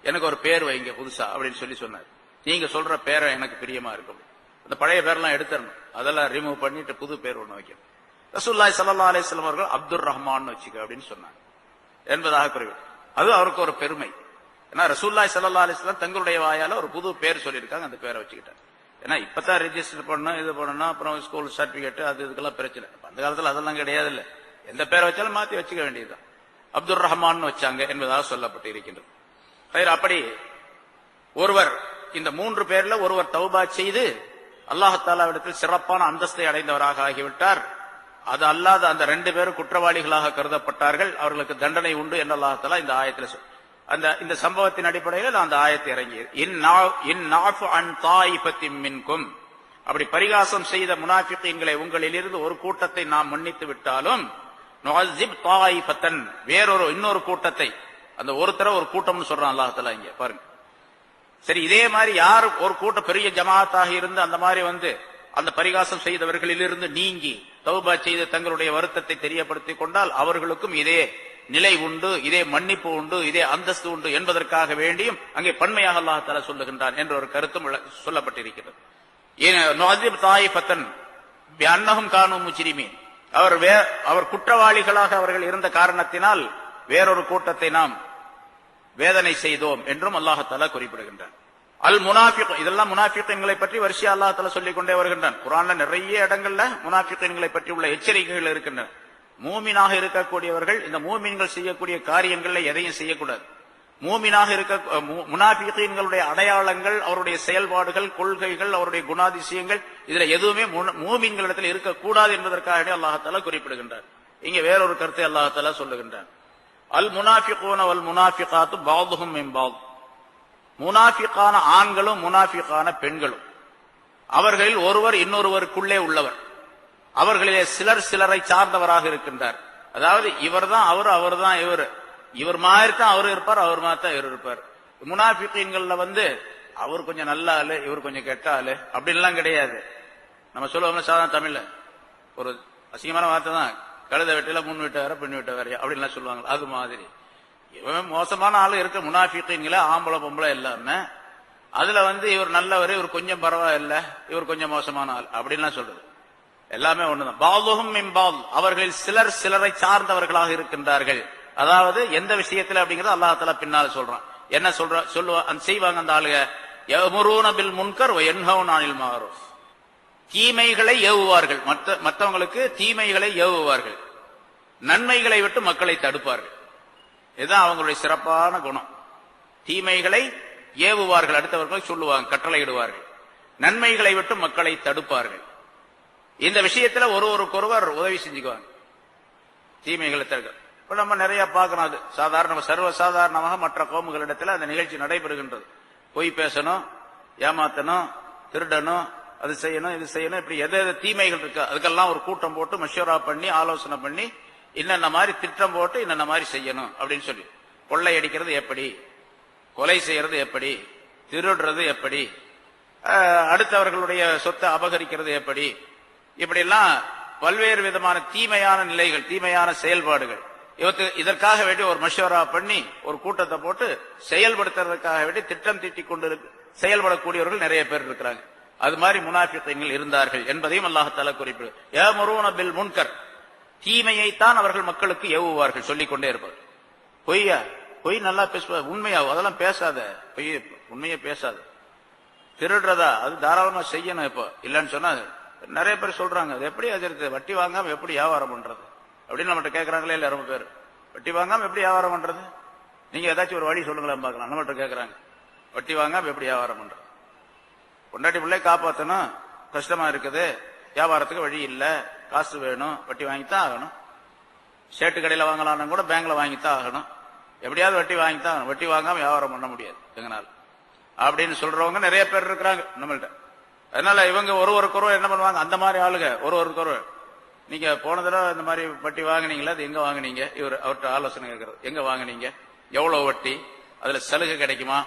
எனக்கு ஒரு பேர் வைங்க புதுசா அப்படின்னு சொல்லி சொன்னார். நீங்க சொல்ற பேரை எனக்கு பிரியமா இருக்கும், அந்த பழைய பேரெல்லாம் எடுத்துடணும், அதெல்லாம் ரிமூவ் பண்ணிட்டு புது பேர் ஒண்ணு வைக்கணும். ரசூலுல்லாஹி ஸல்லல்லாஹு அலைஹி வஸல்லம் அவர்கள் அப்துர் ரஹ்மான் வச்சுக்க அப்படின்னு சொன்னாங்க என்பதாக குறிப்பிட்டு, அது அவருக்கு ஒரு பெருமை. ஏன்னா ரசூலுல்லாஹி ஸல்லல்லாஹு அலைஹி வஸல்லம் தங்களுடைய வாயால ஒரு புது பேர் சொல்லியிருக்காங்க, அந்த பேரை வச்சுக்கிட்டாங்க. ஏன்னா இப்பதான் ரெஜிஸ்டர் பண்ணணும், இது பண்ணணும், அப்புறம் ஸ்கூல் சர்டிபிகேட், அது இதுக்கெல்லாம் பிரச்சனை. அந்த காலத்துல அதெல்லாம் கிடையாது. இல்ல, எந்த பேரை வச்சாலும் மாத்தி வச்சுக்க வேண்டியதுதான். அப்துர் ரஹ்மான் வச்சாங்க என்பதாக சொல்லப்பட்டு இருக்கின்றது. அப்படி ஒருவர், இந்த 3 பேர்ல ஒருவர் தௌபா செய்து அல்லாஹ் தஆலாவிடத்தில் சிறப்பான அந்தஸ்தை அடைந்தவராக ஆகிவிட்டார். அது அல்லாத அந்த 2 பேரும் குற்றவாளிகளாக கருதப்பட்டார்கள், அவர்களுக்கு தண்டனை உண்டு என்று அல்லாஹ் தஆலா இந்த ஆயத்தில் இந்த சம்பவத்தின் அடிப்படையில் அந்த ஆயத்தை இறங்கியது. இன்னாஃபு அன் தாயிஃபத்தின் மின்கும், அப்படி பரிகாசம் செய்த முனாஃபிகீன்களை உங்களிலிருந்து ஒரு கூட்டத்தை நாம் மன்னித்து விட்டாலும், நுஅஸிப் தாயிஃபத்தன், இன்னொரு கூட்டத்தை, அந்த ஒருத்தர ஒரு கூட்டம்னு சொல்றான் அல்லாஹ் தஆலா இங்க பாருங்க. சரி, இதே மாதிரி யார் ஒரு கூட்டம் பெரிய ஜமாத்தாக இருந்து அந்த மாதிரி வந்து அந்த பரிகாசம் செய்தவர்களிலிருந்து நீங்கி தௌபா செய்து தங்களுடைய வருத்தத்தை தெரியப்படுத்திக் கொண்டால் அவர்களுக்கும் இதே நிலை உண்டு, இதே மன்னிப்பு உண்டு, இதே அந்தஸ்து உண்டு என்பதற்காக வேண்டியும் அங்கே பன்மையாக அல்லாஹ் தஆலா சொல்லுகின்றான் என்ற ஒரு கருத்தும் சொல்லப்பட்டிருக்கிறது. அவர் குற்றவாளிகளாக அவர்கள் இருந்த காரணத்தினால் வேறொரு கூட்டத்தை நாம் வேதனை செய்தோம் என்றும் அல்லாஹ் தஆலா குறிப்பிடுகின்றான். அல் முனாஃபிக், இதெல்லாம் முனாஃபிகீன்களை பற்றி வரிசையா அல்லாஹ் தஆலா சொல்லிக் கொண்டே வருகின்றான். குர்ஆன்ல நிறைய இடங்கள்ல முனாஃபிகீன்களை பற்றி உள்ள எச்சரிக்கைகள் இருக்கின்றன. மூமினாக இருக்கக்கூடியவர்கள் இந்த மூமின்கள் செய்யக்கூடிய காரியங்கள்ல எதையும் செய்யக்கூடாது. மூமினாக இருக்க முனாஃபிகீன்களுடைய அடையாளங்கள், அவருடைய செயல்பாடுகள், கொள்கைகள், அவருடைய குணாதிசயங்கள், இதுல எதுவுமே மூமின்களிடத்தில் இருக்கக்கூடாது என்பதற்காக அல்லாஹ் தஆலா குறிப்பிடுகின்றார். இங்க வேறொரு கருத்தை அல்லாஹ் தஆலா சொல்லுகின்றான். அல் முனாஃபிகூன வல் முனாஃபிகாத்து பஅதுஹும் மின் பஅத், முனாஃபிகான ஆண்களும் முனாஃபிகான பெண்களும் அவர்களில் ஒருவர் இன்னொருவருக்குள்ளே உள்ளவர். அவர்களிலே சிலர் சிலரை சார்ந்தவராக இருக்கின்றார். அதாவது இவர் தான் அவர், அவர் தான் இவர், இவர் மாதிரி தான் அவர் இருப்பார், அவர் மாதிரி தான் இவர் இருப்பார். முனாஃபிகீன்கள்ல அவர் கொஞ்சம் நல்ல ஆளு, இவர் கொஞ்சம் கெட்ட ஆளு அப்படின்லாம் கிடையாது. நம்ம சொல்லுவோம்ல சாதாரண தமிழ்ல ஒரு அசிங்கமான வார்த்தை தான், கழுத வெட்டில முன் வீட்ட வேற பெண் வீட்ட வேறையா அப்படின்லாம் சொல்லுவாங்க. அது மாதிரி இவன் மோசமான ஆளு இருக்க முனாஃபிகீன்கள ஆம்பளை பொம்பளை எல்லாமே. அதுல இவர் நல்லவர், இவர் கொஞ்சம் பரவாயில்ல, இவர் கொஞ்சம் மோசமான ஆள் அப்படின்லாம் சொல்றது எல்லாமே ஒண்ணுதான். பாதுகும் மின் பால், அவர்களில் சிலர் சிலரை சார்ந்தவர்களாக இருக்கின்றார்கள். அதாவது எந்த விஷயத்துல அப்படிங்கறது அல்லாஹ் தஆலா பின்னால சொல்றான். என்ன செய்வாங்க அந்த ஆளுக? யமுரூன பில் முன்கர் வ யன்ஹவுன அனில் மஅரூஃப், தீமைகளை ஏவுவார்கள், மற்றவங்களுக்கு தீமைகளை ஏவுவார்கள், நன்மைகளை விட்டு மக்களை தடுப்பார்கள். இதுதான் அவங்களுடைய சிறப்பான குணம். தீமைகளை ஏவுவார்கள், அடுத்தவர்கள் சொல்லுவாங்க, கட்டளையிடுவார்கள், நன்மைகளை விட்டு மக்களை தடுப்பார்கள். இந்த விஷயத்துல ஒருவருக்கொருவர் உதவி செஞ்சுக்குவாங்க, தீமைகளை தடுக்க. இப்ப நம்ம நிறைய பார்க்கணும். அது சாதாரண சர்வசாதாரணமாக மற்ற கோமுகளிடத்தில் அந்த நிகழ்ச்சி நடைபெறுகின்றது. பொய் பேசணும், ஏமாத்தணும், திருடணும், அது செய்யணும், இது செய்யணும், இப்படி எது எது தீமைகள் இருக்கு அதுக்கெல்லாம் ஒரு கூட்டம் போட்டு மஷூரா பண்ணி ஆலோசனை பண்ணி இன்னென்ன மாதிரி திட்டம் போட்டு இன்னென்ன மாதிரி செய்யணும் அப்படின்னு சொல்லி, கொள்ளை அடிக்கிறது எப்படி, கொலை செய்யறது எப்படி, திருடுறது எப்படி, அடுத்தவர்களுடைய சொத்தை அபகரிக்கிறது எப்படி, இப்படி எல்லாம் பல்வேறு விதமான தீமையான நிலைகள், தீமையான செயல்பாடுகள். இதற்காக வேண்டி ஒரு மஷூரா பண்ணி ஒரு கூட்டத்தை போட்டு செயல்படுத்துறதுக்காக வேண்டி திட்டம் தீட்டிக் கொண்டு செயல்படக்கூடியவர்கள் நிறைய பேர் இருக்கிறாங்க. அது மாதிரி முனாஃபிகீன்கள் இருந்தார்கள் என்பதையும் அல்லாஹ் தஆலா குறிப்பிடு. யமுரூன பில் முன்கர், தீமையைத்தான் அவர்கள் மக்களுக்கு ஏவுவார்கள், சொல்லிக்கொண்டே இருப்பார். பொய் நல்லா பேசுவார், உண்மையாவும் அதெல்லாம் பேசாத, பொய் உண்மையை பேசாத. திருடுறதா அது தாராளமா செய்யணும். இப்போ இல்லன்னு சொன்னா நிறைய பேர் சொல்றாங்க, அது எப்படி அது வட்டி வாங்காம எப்படி வியாபாரம் பண்றது அப்படின்னு நம்மகிட்ட கேட்கறாங்களே இல்ல ரொம்ப பேர். வட்டி வாங்காம எப்படி வியாபாரம் பண்றது, நீங்க ஏதாச்சும் ஒரு வழி சொல்லுங்களேன் பார்க்கலாம். நம்மகிட்ட கேட்கறாங்க, வட்டி வாங்காம எப்படி வியாபாரம் பண்றது, பொண்டாட்டி பிள்ளை காப்பாற்றணும், கஷ்டமா இருக்குது, வியாபாரத்துக்கு வழி இல்ல, காசு வேணும், வட்டி வாங்கித்தான் ஆகணும். சேட்டு கடையில வாங்கலாம்னு கூட பேங்க்ல வாங்கித்தான் ஆகணும், எப்படியாவது வட்டி வாங்கித்தான் ஆகணும், வட்டி வாங்காம வியாபாரம் பண்ண முடியாது எங்கனால அப்படின்னு சொல்றவங்க நிறைய பேர் இருக்கிறாங்க நம்மள்ட்ட. அதனால இவங்க ஒருவருக்கொருவர் என்ன பண்ணுவாங்க, அந்த மாதிரி ஆளுங்க ஒருவருக்கொருவர், நீங்க போன தடவை இந்த மாதிரி வட்டி வாங்கினீங்களா, அது எங்க வாங்கினீங்க, அவர்கிட்ட ஆலோசனை கேட்கறது, எங்க வாங்கினீங்க, எவ்வளவு வட்டி, அதுல சலுகை கிடைக்குமா,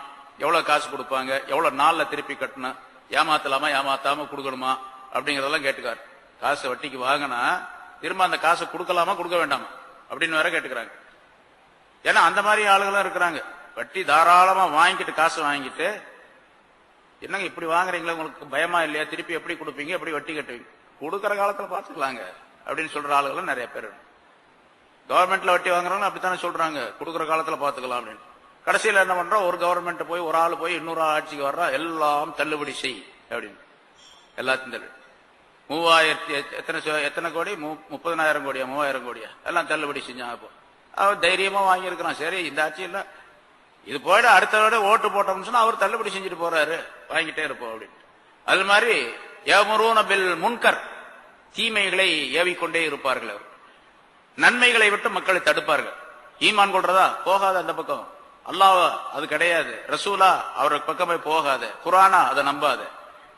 எவ்வளவு காசு கொடுப்பாங்க, எவ்வளவு நாள்ல திருப்பி கட்டணும், ஏமாத்தலாமா ஏமாத்தாம கொடுக்கணுமா அப்படிங்கறதெல்லாம் கேட்டுக்காரு. காசு வட்டிக்கு வாங்கினா திரும்ப அந்த காசை கொடுக்கலாமா கொடுக்க வேண்டாமா அப்படின்னு வேற கேட்டுக்கிறாங்க. ஏன்னா அந்த மாதிரி ஆளுகளும் இருக்கிறாங்க, வட்டி தாராளமா வாங்கிட்டு காசு வாங்கிட்டு, என்னங்க இப்படி வாங்குறீங்களா, உங்களுக்கு பயமா இல்லையா, திருப்பி எப்படி கொடுப்பீங்க, எப்படி வட்டி கட்டுவீங்க, கொடுக்கற காலத்துல பாத்துக்கலாங்க அப்படின்னு சொல்ற ஆளுகளும் நிறைய பேர். கவர்மெண்ட்ல வட்டி வாங்குறவங்க அப்படித்தானே சொல்றாங்க, கொடுக்கற காலத்துல பாத்துக்கலாம் அப்படின்னு. கடைசியில் என்ன பண்றோம், ஒரு கவர்மெண்ட் போய் ஒரு ஆள் போய் இன்னொரு ஆட்சிக்கு வர்றா, எல்லாம் தள்ளுபடி செய் அப்படின்னு எல்லாத்தையும் தள்ளுபடி. 3000 எத்தனை கோடி, 30,000 கோடியா 3000 கோடியா எல்லாம் தள்ளுபடி செஞ்சாங்க. இப்போ அவர் தைரியமா வாங்கி இருக்கிறான், சரி இந்த ஆட்சி இல்ல இது போயிட அடுத்த விட ஓட்டு போட்டோம்னு சொன்னா அவர் தள்ளுபடி செஞ்சுட்டு போறாரு, வாங்கிட்டே இருப்போம் அப்படின்னு. அது மாதிரி யமுரூன பில் முன்கர், தீமைகளை ஏவிக்கொண்டே இருப்பார்கள். அவர் நன்மைகளை விட்டு மக்களை தடுப்பார்கள். ஈமான் கொள்றதா போகாத அந்த பக்கம், அல்லாஹ் அது கிடையாது, ரசூலா அவருக்கு பக்கமே போகாத, குர்ஆனா அதை நம்பாத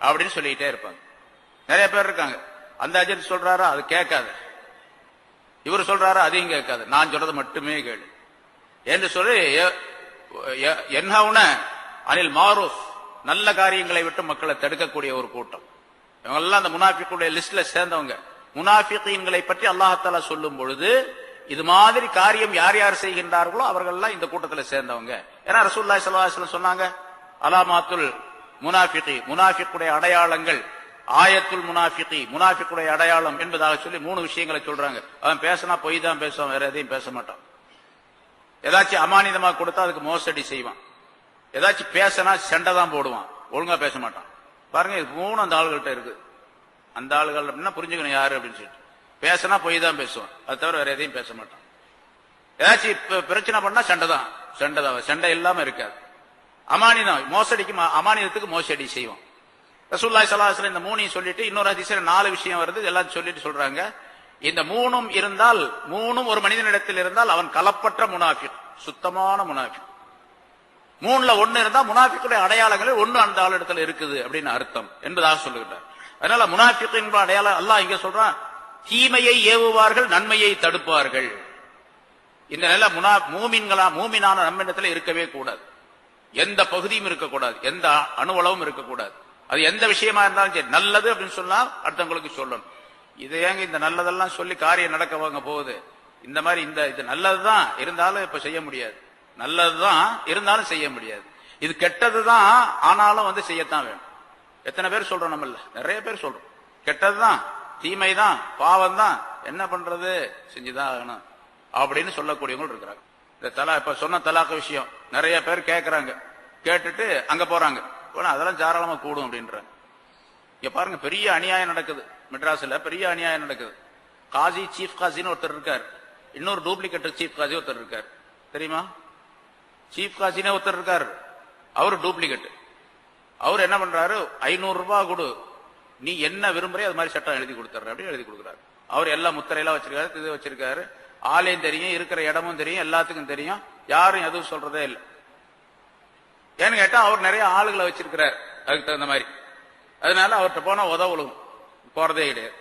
அப்படின்னு சொல்லிட்டே இருப்பாங்க. நிறைய பேர் இருக்காங்க, அந்த அஜித் சொல்றாரா அது கேட்காத, இவர் சொல்றாரா அதையும் கேட்காது, நான் சொல்றது மட்டுமே கேளு என்று சொல்லி யன்ஹவுன அனில் மஅரூஃப், நல்ல காரியங்களை விட்டு மக்களை தடுக்கக்கூடிய ஒரு கூட்டம். இவங்கெல்லாம் அந்த முனாஃபிக்குடைய லிஸ்ட்ல சேர்ந்தவங்க. முனாஃபிகீன்களை பற்றி அல்லாஹ் தஆலா சொல்லும் பொழுது இது மாதிரி காரியம் யார் யார் செய்கின்றார்களோ அவர்கள்லாம் இந்த கூட்டத்தில் சேர்ந்தவங்க. ஏன்னா ரசூலுல்லாஹி ஸல்லல்லாஹு அலைஹி வஸல்லம் சொன்னாங்க, அலாமாத்துல் முனாஃபிகி, முனாஃபிக்குடைய அடையாளங்கள், ஆயத்துல் முனாஃபிகி, முனாஃபிக்குடைய அடையாளம் என்பதாக சொல்லி 3 விஷயங்களை சொல்றாங்க. அவன் பேசினா பொய் தான் பேசுவான், வேற எதையும் பேச மாட்டான். ஏதாச்சும் அமானிதமா கொடுத்தா அதுக்கு மோசடி செய்வான், ஏதாச்சும் பேசினா சண்டை தான் போடுவான், ஒழுங்கா பேச மாட்டான். பாருங்க, இது 3 அந்த ஆளுகள்கிட்ட இருக்கு. அந்த ஆளுகள் அப்படின்னா புரிஞ்சுக்கணும் யாரு அப்படின்னு சொல்லிட்டு. பேசினா பொய் தான் பேசுவான், அது தவிர வேற எதையும் பேச மாட்டான். ஏதாச்சும் பிரச்சனை பண்ணா சண்டை தான், சண்டை இல்லாம இருக்காது. அமானிதம், மோசடிக்கு அமானிதத்துக்கு மோசடி செய்வான். ரசூலுல்லாஹி ஸல்லல்லாஹு அலைஹி வஸல்லம் இந்த 3ஐயும் சொல்லிட்டு இன்னொரு ஹதீஸ்ல 4 விஷயம் வருது, எல்லாம் சொல்லிட்டு சொல்றாங்க, இந்த 3ம் இருந்தால், 3ம் ஒரு மனிதனிடத்தில் இருந்தால் அவன் கலப்பற்ற முனாஃபிக், சுத்தமான முனாஃபிக். மூணுல ஒண்ணு இருந்தா முனாஃபிக்குடைய அடையாளங்கள் ஒண்ணு அந்த ஆளிடத்துல இருக்குது அப்படின்னு அர்த்தம் என்பதாக சொல்லுகிறார். அதனால முனாஃபிக்கின் அடையாளம் அல்லாஹ் இங்க சொல்றான், தீமையை ஏவுவார்கள், நன்மையை தடுப்பார்கள். இந்த நில மூமினான நம்மிடத்துல இருக்கவே கூடாது. எந்த பகுதியும் இருக்கக்கூடாது, எந்த அணுவளவும் இருக்கக்கூடாது. அது எந்த விஷயமா இருந்தாலும் சரி, நல்லது அப்படின்னு சொன்னா அடுத்தவங்களுக்கு சொல்லணும். இது ஏங்க இந்த நல்லதெல்லாம் சொல்லி காரியம் நடக்க வாங்க போகுது. இந்த மாதிரி இது நல்லதுதான் இருந்தாலும் இப்ப செய்ய முடியாது, நல்லதுதான் இருந்தாலும் செய்ய முடியாது. இது கெட்டதுதான் ஆனாலும் செய்யத்தான் வேணும். எத்தனை பேர் சொல்றோம்? நம்மள நிறைய பேர் சொல்றோம், கெட்டதுதான், தீமைதான், பாவம் தான், என்ன பண்றது, செஞ்சுதான் ஆகணும் அப்படின்னு சொல்லக்கூடியவங்க இருக்கிறாங்க. இந்த இப்ப சொன்ன தலாக்கு விஷயம் நிறைய பேர் கேட்கறாங்க, கேட்டுட்டு அங்க போறாங்க, அதெல்லாம் தாராளமா கூடும் அப்படின்றாங்க. இங்க பாருங்க, பெரிய அநியாயம் நடக்குது மெட்ராஸ்ல, பெரிய அநியாயம் நடக்குது. காசி, சீஃப் காசின்னு ஒருத்தர் இருக்கார், இன்னொரு டூப்ளிகேட் சீஃப் காசி ஒருத்தர் இருக்கார், தெரியுமா? சீஃப் காசினே ஒருத்தர் இருக்காரு, அவரு டூப்ளிகேட். அவர் என்ன பண்றாரு, 500 ரூபாய் கொடு, நீ என்ன விரும்புறியோ அது மாதிரி சட்டம் எழுதி கொடுத்துற அப்படின்னு எழுதி கொடுக்குறாரு. அவர் எல்லாம் முத்திரையெல்லாம் வச்சிருக்காரு, இது வச்சிருக்காரு, ஆலயம் தெரியும், இருக்கிற இடமும் தெரியும், எல்லாத்துக்கும் தெரியும், யாரும் எதுவும் சொல்றதே இல்லை. ஏன்னு கேட்டா அவர் நிறைய ஆளுகளை வச்சிருக்கிறார் அதுக்கு தகுந்த மாதிரி. அதனால அவர்கிட்ட போனா உதவலும் போறதே கிடையாது.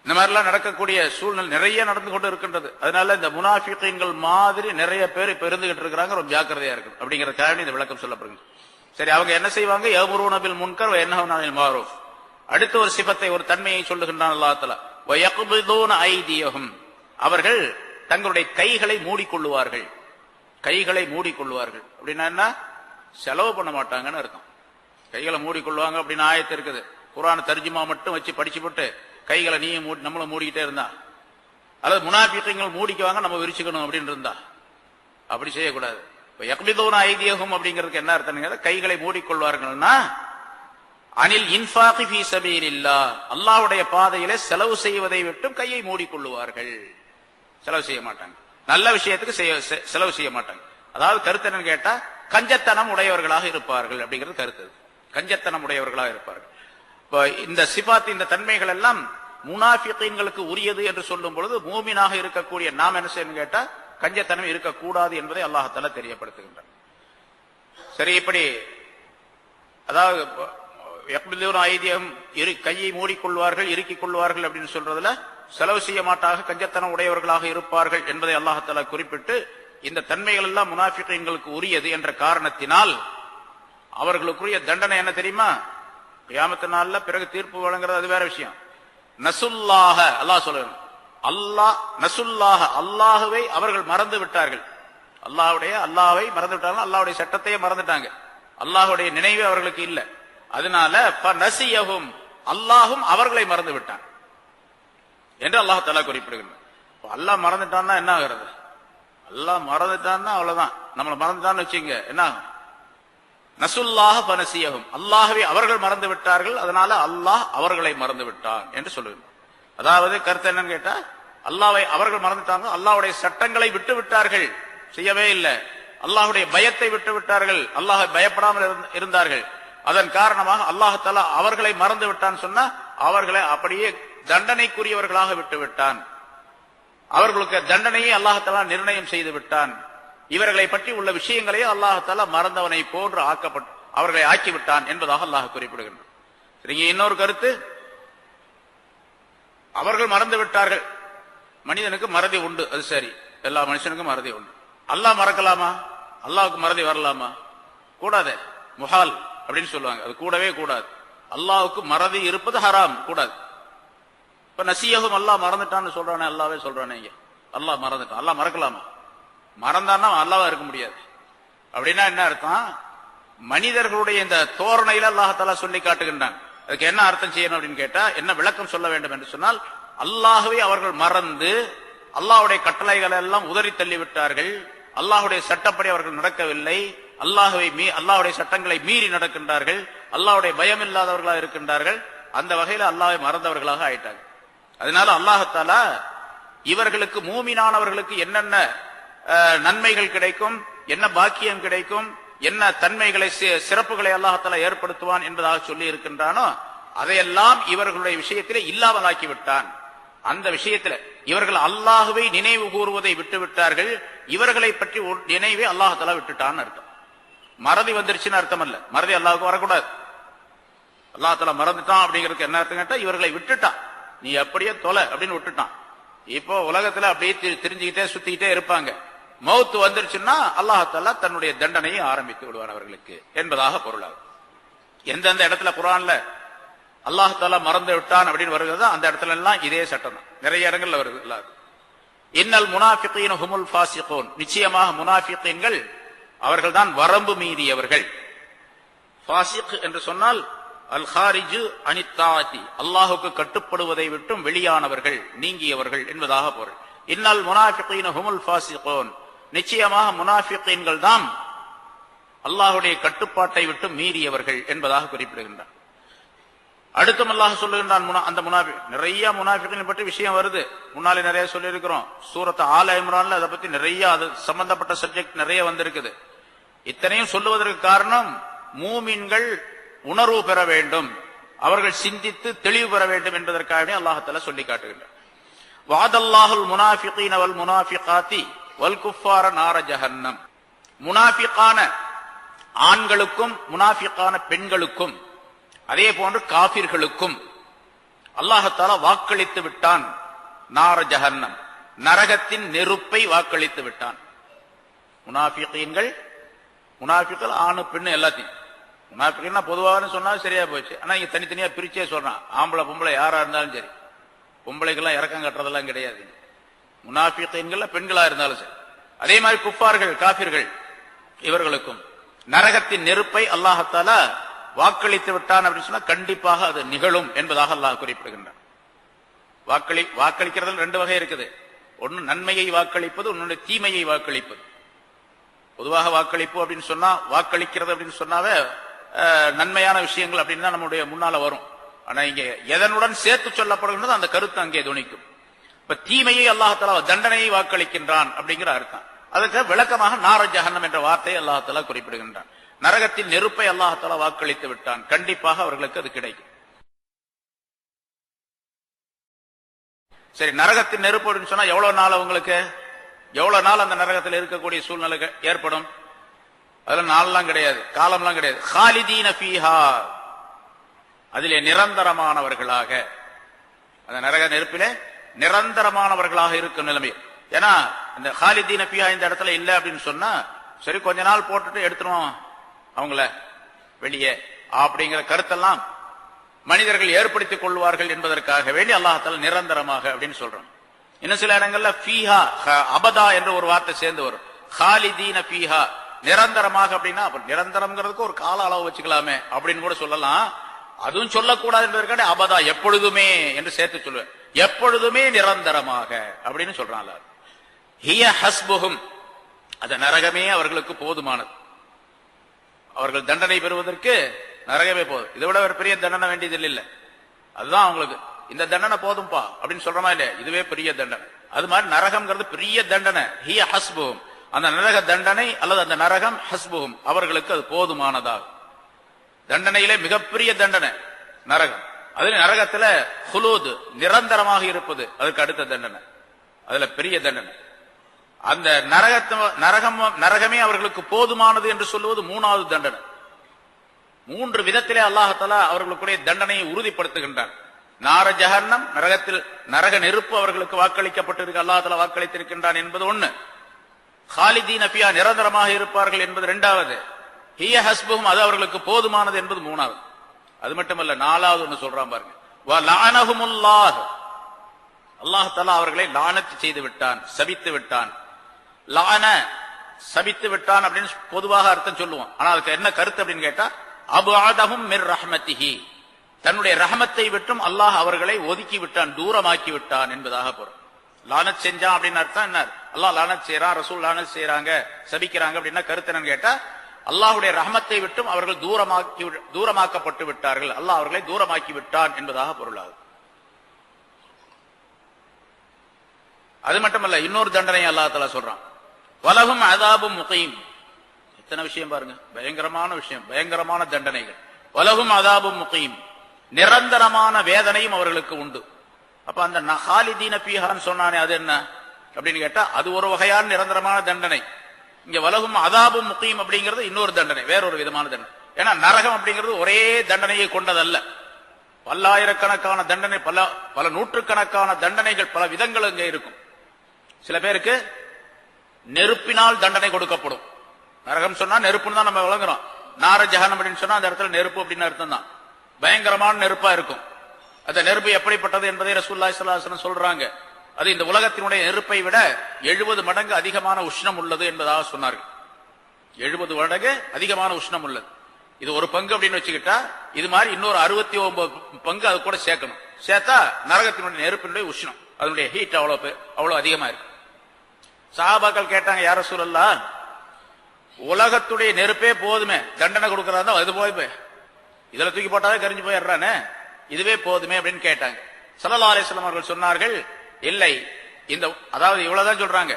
இந்த மாதிரிலாம் நடக்கக்கூடிய சூழ்நிலை நிறைய நடந்து கொண்டு இருக்கின்றது. அதனால இந்த முனாஃபிகீன்கள் மாதிரி நிறைய பேர் இப்ப இருந்துகிட்டு இருக்கிறாங்க, ரொம்ப ஜாக்கிரதையா இருக்கு அப்படிங்கறதுக்காக இந்த விளக்கம் சொல்லப்படுங்க. சரி, அவங்க என்ன செய்வாங்க? யஅமுரூன பில் முன்கர் வ யன்ஹவுன அனில் மஅரூஃப். அடுத்த ஒரு சிபத்தை, ஒரு தன்மையை சொல்லுகின்றான் அல்லாஹ் தஆலா. வ யக்பிதூன ஐதியஹும், அவர்கள் தங்களுடைய கைகளை மூடிக்கொள்ளுவார்கள். கைகளை மூடிக்கொள்வார்கள் அப்படின்னா என்ன? செலவு பண்ண மாட்டாங்கன்னு அர்த்தம். கைகளை மூடிக்கொள்வாங்க அப்படின்னு ஆயத்து இருக்குது. குர்ஆன் தர்ஜுமா மட்டும் வச்சு படிச்சு போட்டு கைகளை நீயும் நம்மளும் மூடிக்கிட்டே இருந்தா, அல்லது முனாஃபிகீன்கள் மூடிக்குவாங்க நம்ம விரிச்சுக்கணும் அப்படின்னு இருந்தா, அப்படி செய்யக்கூடாது. யக்பிதூன ஐதியஹும் அப்படிங்கிறதுக்கு என்ன அர்த்தம்? கைகளை மூடிக்கொள்வார்கள்னா அனில் இன்ஃபாகி ஃபீ சபீலில்லாஹ், அல்லாஹ்வுடைய பாதையிலே செலவு செய்வதை விட்டு கையை மூடிக்கொள்ளுவார்கள். செலவு செய்ய மாட்டாங்க, நல்ல விஷயத்துக்கு செலவு செய்ய மாட்டாங்க. அதாவது கருத்து என்னன்னு கேட்டா, கஞ்சத்தனம் உடையவர்களாக இருப்பார்கள் அப்படிங்கிறது கருத்து. கஞ்சத்தனம் உடையவர்களாக இருப்பார்கள். இப்ப இந்த சிபாத், இந்த தன்மைகள் எல்லாம் முனாஃபிகீன்களுக்கு உரியது என்று சொல்லும் பொழுது, மூமினாக இருக்கக்கூடிய நாம் என்ன செய்யணும் கேட்டா, கஞ்சத்தனம் இருக்கக்கூடாது என்பதை அல்லாஹ் தஆலா தெரியப்படுத்துகின்றார். சரி, இப்படி அதாவது யக்பிதூன ஐதியஹும், கையை மூடிக்கொள்வார்கள், இறுக்கிக் கொள்வார்கள் அப்படின்னு சொல்றதுல செலவு செய்ய மாட்டாக கஞ்சத்தனம் உடையவர்களாக இருப்பார்கள் என்பதை அல்லாஹ் தஆலா குறிப்பிட்டு, இந்த தன்மைகள் எல்லாம் முனாஃபிகீன்களுக்கு உரியது என்ற காரணத்தினால் அவர்களுக்குரிய தண்டனை என்ன தெரியுமா? கியாமத் நாள்ல பிறகு தீர்ப்பு வழங்குறது அது வேற விஷயம். நசுல்லாஹ, அல்லாஹ் சொல்லணும், நசுல்லாஹ, அல்லாஹுவை அவர்கள் மறந்து விட்டார்கள். அல்லாஹ்வை மறந்து விட்டார்கள், அல்லாஹ்வுடைய சட்டத்தையே மறந்துட்டாங்க, அல்லாஹ்வுடைய நினைவு அவர்களுக்கு இல்லை. அதனால நசியஹும், அல்லாஹும் அவர்களை மறந்து விட்டான் என்று அல்லாஹ் தஆலா குறிப்பிடுகிறார். அல்லாஹ் மறந்துட்டான்னா என்ன ஆகிறது? அல்லாஹ் மறந்துட்டான்னா அவ்வளவுதான், நம்மளை மறந்துட்டான்னு வச்சுங்க, என்ன ஆகும்? நசுல்லாஹ ஃபனசியஹும், அல்லாஹ்வை அவர்கள் மறந்து விட்டார்கள், அதனால அல்லாஹ் அவர்களை மறந்து விட்டான் என்று சொல்லுகிறார். அதாவது கருத்து என்னன்னு கேட்டா, அல்லாஹ்வை அவர்கள் மறந்துட்டாங்க, அல்லாஹ்வுடைய சட்டங்களை விட்டு விட்டார்கள், செய்யவே இல்லை. அல்லாஹ்வுடைய பயத்தை விட்டு விட்டார்கள், அல்லாஹ்வை பயப்படாமல் இருந்தார்கள். அதன் காரணமாக அல்லாஹ் தஆலா அவர்களை மறந்து விட்டான் சொன்னா, அவர்களை அப்படியே தண்டனைக்குரியவர்களாக விட்டு விட்டான். அவர்களுக்கு தண்டனையை அல்லாஹ் தஆலா நிர்ணயம் செய்து விட்டான். இவர்களை பற்றி உள்ள விஷயங்களையே அல்லாஹ் தஆலா மறந்தவனை போன்று அவர்களை ஆக்கிவிட்டான் என்பதாக அல்லாஹ் குறிப்பிடுகின்றான். சரிங்க, இன்னொரு கருத்து, அவர்கள் மறந்து விட்டார்கள். மனிதனுக்கு மறதி உண்டு, அது சரி, எல்லா மனுஷனுக்கும் மறதி உண்டு. அல்லாஹ் மறக்கலாமா? அல்லாஹ்வுக்கு மறதி வரலாமா? கூடாது, முஹால் அப்படின்னு சொல்லுவாங்க, அது கூடவே கூடாது. அல்லாஹ்வுக்கு மறதி இருப்பது ஹராம், கூடாது. இப்ப நசியஹும், அல்லாஹ் மறந்துட்டான்னு சொல்றானே, அல்லாஹ்வே சொல்றானே, இங்க அல்லாஹ் மறந்துட்டான். அல்லாஹ் மறக்கலாமா? மறந்தான்னா அல்லாஹ்வா இருக்க முடியாது. அப்படின்னா என்ன அர்த்தம்? மனிதர்களுடைய இந்த தோரணையில அல்லாஹ் தஆலா சொல்லி காட்டுகின்றான். அதுக்கு என்ன அர்த்தம் செய்யணும் அப்படின்னு கேட்டா, என்ன விளக்கம் சொல்ல வேண்டும் என்று சொன்னால், அல்லாஹ்வை அவர்கள் மறந்து அல்லாஹ்வுடைய கட்டளைகளை எல்லாம் உதறி தள்ளி விட்டார்கள், அல்லாஹ்வுடைய சட்டப்படி அவர்கள் நடக்கவில்லை, அல்லாஹ்வுடைய சட்டங்களை மீறி நடக்கின்றார்கள், அல்லாஹ்வுடைய பயம் இல்லாதவர்களாக இருக்கின்றார்கள். அந்த வகையில அல்லாஹ்வை மறந்தவர்களாக ஆயிட்டாங்க. அதனால அல்லாஹ் தஆலா இவர்களுக்கு, மூமினானவர்களுக்கு என்னென்ன நன்மைகள் கிடைக்கும், என்ன பாக்கியம் கிடைக்கும், என்ன தன்மைகளை, சிறப்புகளை அல்லாஹ் தஆலா ஏற்படுத்துவான் என்பதாக சொல்லி இருக்கின்றானோ, அதையெல்லாம் இவர்களுடைய விஷயத்திலே இல்லாமலாக்கி விட்டான். அந்த விஷயத்தில் இவர்கள் அல்லாஹ்வை நினைவு கூறுவதை விட்டு விட்டார்கள், இவர்களை பற்றி நினைவை அல்லாஹ் தஆலா விட்டுட்டான்னு அர்த்தம். மறதி வந்துருச்சுன்னு அர்த்தம் அல்ல. மறதி அல்லாஹ்வுக்கு வரக்கூடாது. அல்லாஹ் தஆலா மறந்துட்டான் அப்படிங்கிறதுக்கு என்ன அர்த்தம் கேட்டா, இவர்களை விட்டுட்டான், நீ அப்படியே தொலை அப்படின்னு விட்டுட்டான். இப்போ உலகத்துல அப்படியே தெரிஞ்சுக்கிட்டே சுத்திக்கிட்டே இருப்பாங்க. மௌத்து வந்துருச்சுன்னா அல்லாஹ் தஆலா தன்னுடைய தண்டனையை ஆரம்பித்து விடுவான் அவர்களுக்கு என்பதாக பொருளாகும். எந்தெந்த இடத்துல குர்ஆன்ல அல்லாஹ் தஆலா மறந்து விட்டான் அப்படின்னு வருகிறதோ அந்த இடத்துல எல்லாம் இதே சட்டம் தான். நிறைய இடங்கள்ல வருது. இன்னல் முனாஃபிகீன ஹுமுல் ஃபாஸிகூன், நிச்சயமாக முனாஃபிகீன்கள் அவர்கள் தான் வரம்பு மீறியவர்கள். ஃபாஸிக் என்று சொன்னால் அல் ஹாரிஜு அனித் தாஅத்தி, அல்லாஹ்வுக்கு கட்டுப்படுவதை விட்டும் வெளியானவர்கள், நீங்கியவர்கள் என்பதாக பொருள். இன்னல் முனாஃபிகீன ஹுமுல் ஃபாஸிகூன், நிச்சயமாக முனாஃபிகீன்கள் தான் அல்லாஹ்வுடைய கட்டுப்பாட்டை விட்டு மீறியவர்கள் என்பதாக குறிப்பிடுகின்றார். அடுத்தும் அல்லாஹ் சொல்லுகின்றான் அந்த நிறைய முனாஃபிகீன் பற்றி விஷயம் வருது, முன்னாலே நிறைய சொல்லி இருக்கிறோம். சூரத் ஆல இம்ரான்ல அதை பத்தி நிறைய அது சம்பந்தப்பட்ட சப்ஜெக்ட் நிறைய வந்திருக்குது. இத்தனையும் சொல்லுவதற்கு காரணம் மூமின்கள் உணர்வு பெற வேண்டும், அவர்கள் சிந்தித்து தெளிவு பெற வேண்டும் என்பதற்காகவே அல்லாஹ் தஆலா சொல்லி காட்டுகின்றார். வஅதல்லாஹுல் முனாஃபிகீன வல் முனாஃபிகாத்தி வல் குஃபார நார ஜஹன்னம், முனாஃபிகான ஆண்களுக்கும் முனாஃபிகான பெண்களுக்கும் அதே போன்று காபிர்களுக்கும் அல்லாஹ் தஆலா வாக்களித்து விட்டான் நார ஜஹன்னம், நரகத்தின் நெருப்பை வாக்களித்து விட்டான். முனாஃபிகீன்கள், முனாஃபிகள் ஆணு பெண்ணு எல்லாத்தையும், முனாஃபிகீன்னா பொதுவாக சொன்னா சரியா போச்சு. ஆனா இங்க தனித்தனியா பிரிச்சே சொல்றான். ஆம்பளை பொம்பளை யாரா இருந்தாலும் சரி, பொம்பளைக்கெல்லாம் இறக்கம் கட்டுறதெல்லாம் கிடையாது. முனாஃபிகீன்கள் பெண்களா இருந்தாலும் சரி. அதே மாதிரி குஃபார்கள் காபிர்கள் இவர்களுக்கும் நரகத்தின் நெருப்பை அல்லாஹ் தஆலா வாக்களித்து விட்டான் அப்படின்னு சொன்னா கண்டிப்பாக அது நிகழும் என்பதாக அல்லாஹ் குறிப்பிடுகின்றான். வாக்களிக்கிறதுல ரெண்டு வகை இருக்குது. ஒன்னு நன்மையை வாக்களிப்பது, ஒன்னு தீமையை வாக்களிப்பது. பொதுவாக வாக்களிப்பு அப்படின்னு சொன்னா, வாக்களிக்கிறது அப்படின்னு சொன்னாவே நன்மையான விஷயங்கள் அப்படின்னு தான் நம்முடைய முன்னால வரும். ஆனா இங்க எதனுடன் சேர்த்து சொல்லப்படுகின்றது அந்த கருத்து அங்கே துணிக்கும். இப்ப தீமையை அல்லாஹ் தஆலா தண்டனையை வாக்களிக்கின்றான் அப்படிங்கிற அர்த்தம். அதுக்கு விளக்கமாக நார ஜஹன்னம் என்ற வார்த்தையை அல்லாஹ் தஆலா குறிப்பிடுகின்றான். நரகத்தின் நெருப்பை அல்லாஹ் தஆலா வாக்களித்து விட்டான், கண்டிப்பாக அவர்களுக்கு அது கிடைக்கும். சரி, நரகத்தின் நெருப்பு அப்படின்னு சொன்னா எவ்வளவு நாள் அவங்களுக்கு, எவ்வளவு நாள் அந்த நரகத்தில் இருக்கக்கூடிய சூழ்நிலை ஏற்படும்? அதுல நாள்லாம் கிடையாது, காலம்லாம் கிடையாது. காலிதீன ஃபீஹா, அதிலே நிரந்தரமானவர்களாக, அந்த நரக நெருப்பிலே நிரந்தரமானவர்களாக இருக்கும் நிலைமை. ஏன்னா இந்த காலிதீன ஃபீஹா இந்த இடத்துல இல்ல அப்படின்னு சொன்னா, சரி கொஞ்ச நாள் போட்டுட்டு எடுத்துருவோம் அவங்கள வெளியே அப்படிங்கிற கருத்தெல்லாம் மனிதர்கள் ஏற்படுத்திக் கொள்வார்கள் என்பதற்காக வேண்டி அல்லாஹ் தஆலா நிரந்தரமாக அப்படின்னு சொல்றோம். இன்னும் சில இடங்கள்ல ஃபீஹா அபதா என்ற ஒரு வார்த்தை சேர்ந்து வரும். காலிதீன ஃபீஹா, நிரந்தரமாக அப்படின்னா நிரந்தரம்ங்கிறதுக்கு ஒரு கால அளவு வச்சுக்கலாமே அப்படின்னு கூட சொல்லலாம். அதுவும் சொல்லக்கூடாது என்பதற்காக அபதா எப்பொழுதுமே என்று சேர்த்து சொல்லுவேன். எப்பொழுதுமே நிரந்தரமாக அப்படின்னு சொல்றான். ஹிய ஹஸ்புஹும், அந்த நரகமே அவர்களுக்கு போதுமானது. அவர்கள் தண்டனை பெறுவதற்கு நரகமே போதும். இதை விட ஒரு பெரிய தண்டனை வேண்டியது இல்லை. அதுதான் அவங்களுக்கு இந்த தண்டனை போதும்பா அப்படின்னு சொல்றமா இல்லையா, இதுவே பெரிய தண்டனை. அது மாதிரி நரகம்ங்கிறது பெரிய தண்டனை. ஹிய ஹஸ்புஹும், அந்த நரக தண்டனை அல்லது அந்த நரகம் ஹஸ்புஹும், அவர்களுக்கு அது போதுமானதாகும். தண்டனையிலே மிகப்பெரிய தண்டனை நரகம். அதுல நரகத்துல ஹுலூத், நிரந்தரமாக இருப்பது அதுக்கு அடுத்த தண்டனை, அதுல பெரிய தண்டனை. அந்த நரகமே அவர்களுக்கு போதுமானது என்று சொல்லுவது மூணாவது தண்டனை. மூன்று விதத்திலே அல்லாஹ் தஆலா அவர்களுடைய தண்டனையை உறுதிப்படுத்துகின்றார். நார ஜஹன்னம், நரகத்தில் நரக நெருப்பு அவர்களுக்கு வாக்களிக்கப்பட்டிருக்கு, அல்லாஹ் தஆலா வாக்களித்திருக்கின்றான் என்பது ஒண்ணு. காலிதீன ஃபீஹா, நிரந்தரமாக இருப்பார்கள் என்பது இரண்டாவது. ஹிய ஹஸ்புஹும், அது அவர்களுக்கு போதுமானது என்பது மூணாவது. அது மட்டுமல்ல, நாலாவது ஒன்று சொல்றான் பாருங்க, வ லஅனஹுமுல்லாஹ், அல்லாஹ் தஆலா அவர்களை லானத் செய்து விட்டான், சபித்து விட்டான். லான சபித்து விட்டான் அப்படின்னு பொதுவாக அர்த்தம் சொல்லுவோம். ஆனா அதுக்கு என்ன கருத்து அப்படின்னு கேட்டா, அபஅதஹும் மிர் ரஹ்மத்திஹி, தன்னுடைய ரஹமத்தை விட்டும் அல்லாஹ் அவர்களை ஒதுக்கி விட்டான், தூரமாக்கி விட்டான் என்பதாக பொருள். லானத் செஞ்சான் அப்படின்னு அர்த்தம் என்ன? அல்லாஹ் லானத் செய்யறான், ரசூல் லானத் செய்யறாங்க, சபிக்கிறாங்க அப்படின்னா கருத்து என்னன்னு கேட்டா, அல்லாஹ்வுடைய ரஹமத்தை விட்டும் அவர்கள் தூரமாக்கப்பட்டு விட்டார்கள், அல்லாஹ் அவர்களை தூரமாக்கி விட்டான் என்பதாக பொருளாகும். அது மட்டுமல்ல, இன்னொரு தண்டனை அல்லாஹ் தஆலா சொல்றான், வலஹும் அஸாபும் முகீம். எத்தனை விஷயம் பாருங்க, பயங்கரமான விஷயம், பயங்கரமான தண்டனைகள். வலஹும் அஸாபும் முகீம், நிரந்தரமான வேதனையும் அவர்களுக்கு உண்டு. அப்ப அந்த காலிதீன ஃபீஹான்னு சொன்னானே அது என்ன அப்படின்னு கேட்டா, அது ஒரு வகையான நிரந்தரமான தண்டனை. இங்க வலகும் அதாபும் முக்கியம் அப்படிங்கிறது இன்னொரு தண்டனை, வேறொரு விதமான தண்டனை. ஏன்னா நரகம் அப்படிங்கிறது ஒரே தண்டனையை கொண்டதல்ல, பல்லாயிரக்கணக்கான தண்டனை, பல நூற்றுக்கணக்கான தண்டனைகள், பல விதங்கள் அங்கே இருக்கும். சில பேருக்கு நெருப்பினால் தண்டனை கொடுக்கப்படும். நரகம் சொன்னா நெருப்புன்னு தான் நம்ம விளங்குறோம். நார ஜஹனம் அப்படின்னு சொன்னா அந்த இடத்துல நெருப்பு அப்படின்னு அர்த்தம் தான். பயங்கரமான நெருப்பா இருக்கும். அந்த நெருப்பு எப்படிப்பட்டது என்பதை ரசூலுல்லாஹி ஸல்லல்லாஹு அலைஹி வஸல்லம் சொல்றாங்க. அது இந்த உலகத்தினுடைய நெருப்பை விட 70 மடங்கு அதிகமான உஷ்ணம் உள்ளது என்பதாக சொன்னார்கள். 70 மடங்கு அதிகமான உஷ்ணம் உள்ளது. இது ஒரு பங்கு அப்படின்னு வச்சுக்கிட்டா இது மாதிரி இன்னொரு 69 பங்கு அது கூட சேர்க்கணும். சேர்த்தா நரகத்தினுடைய நெருப்பினுடைய உஷ்ணம், அதனுடைய ஹீட் அவ்வளவு அதிகமா இருக்கு. சஹாபாக்கள் கேட்டாங்க, யா ரசூலல்லாஹ், உலகத்துடைய நெருப்பே போதுமே, தண்டனை கொடுக்கறதா அது போதுமே, இதுல தூக்கி போட்டாவே கரிஞ்சு போயிடுறானே, இதுவே போதுமே அப்படின்னு கேட்டாங்க. ஸல்லல்லாஹு அலைஹி வஸல்லம் அவர்கள் சொன்னார்கள், இல்லை, அதாவது இவ்வளவுதான் சொல்றாங்க,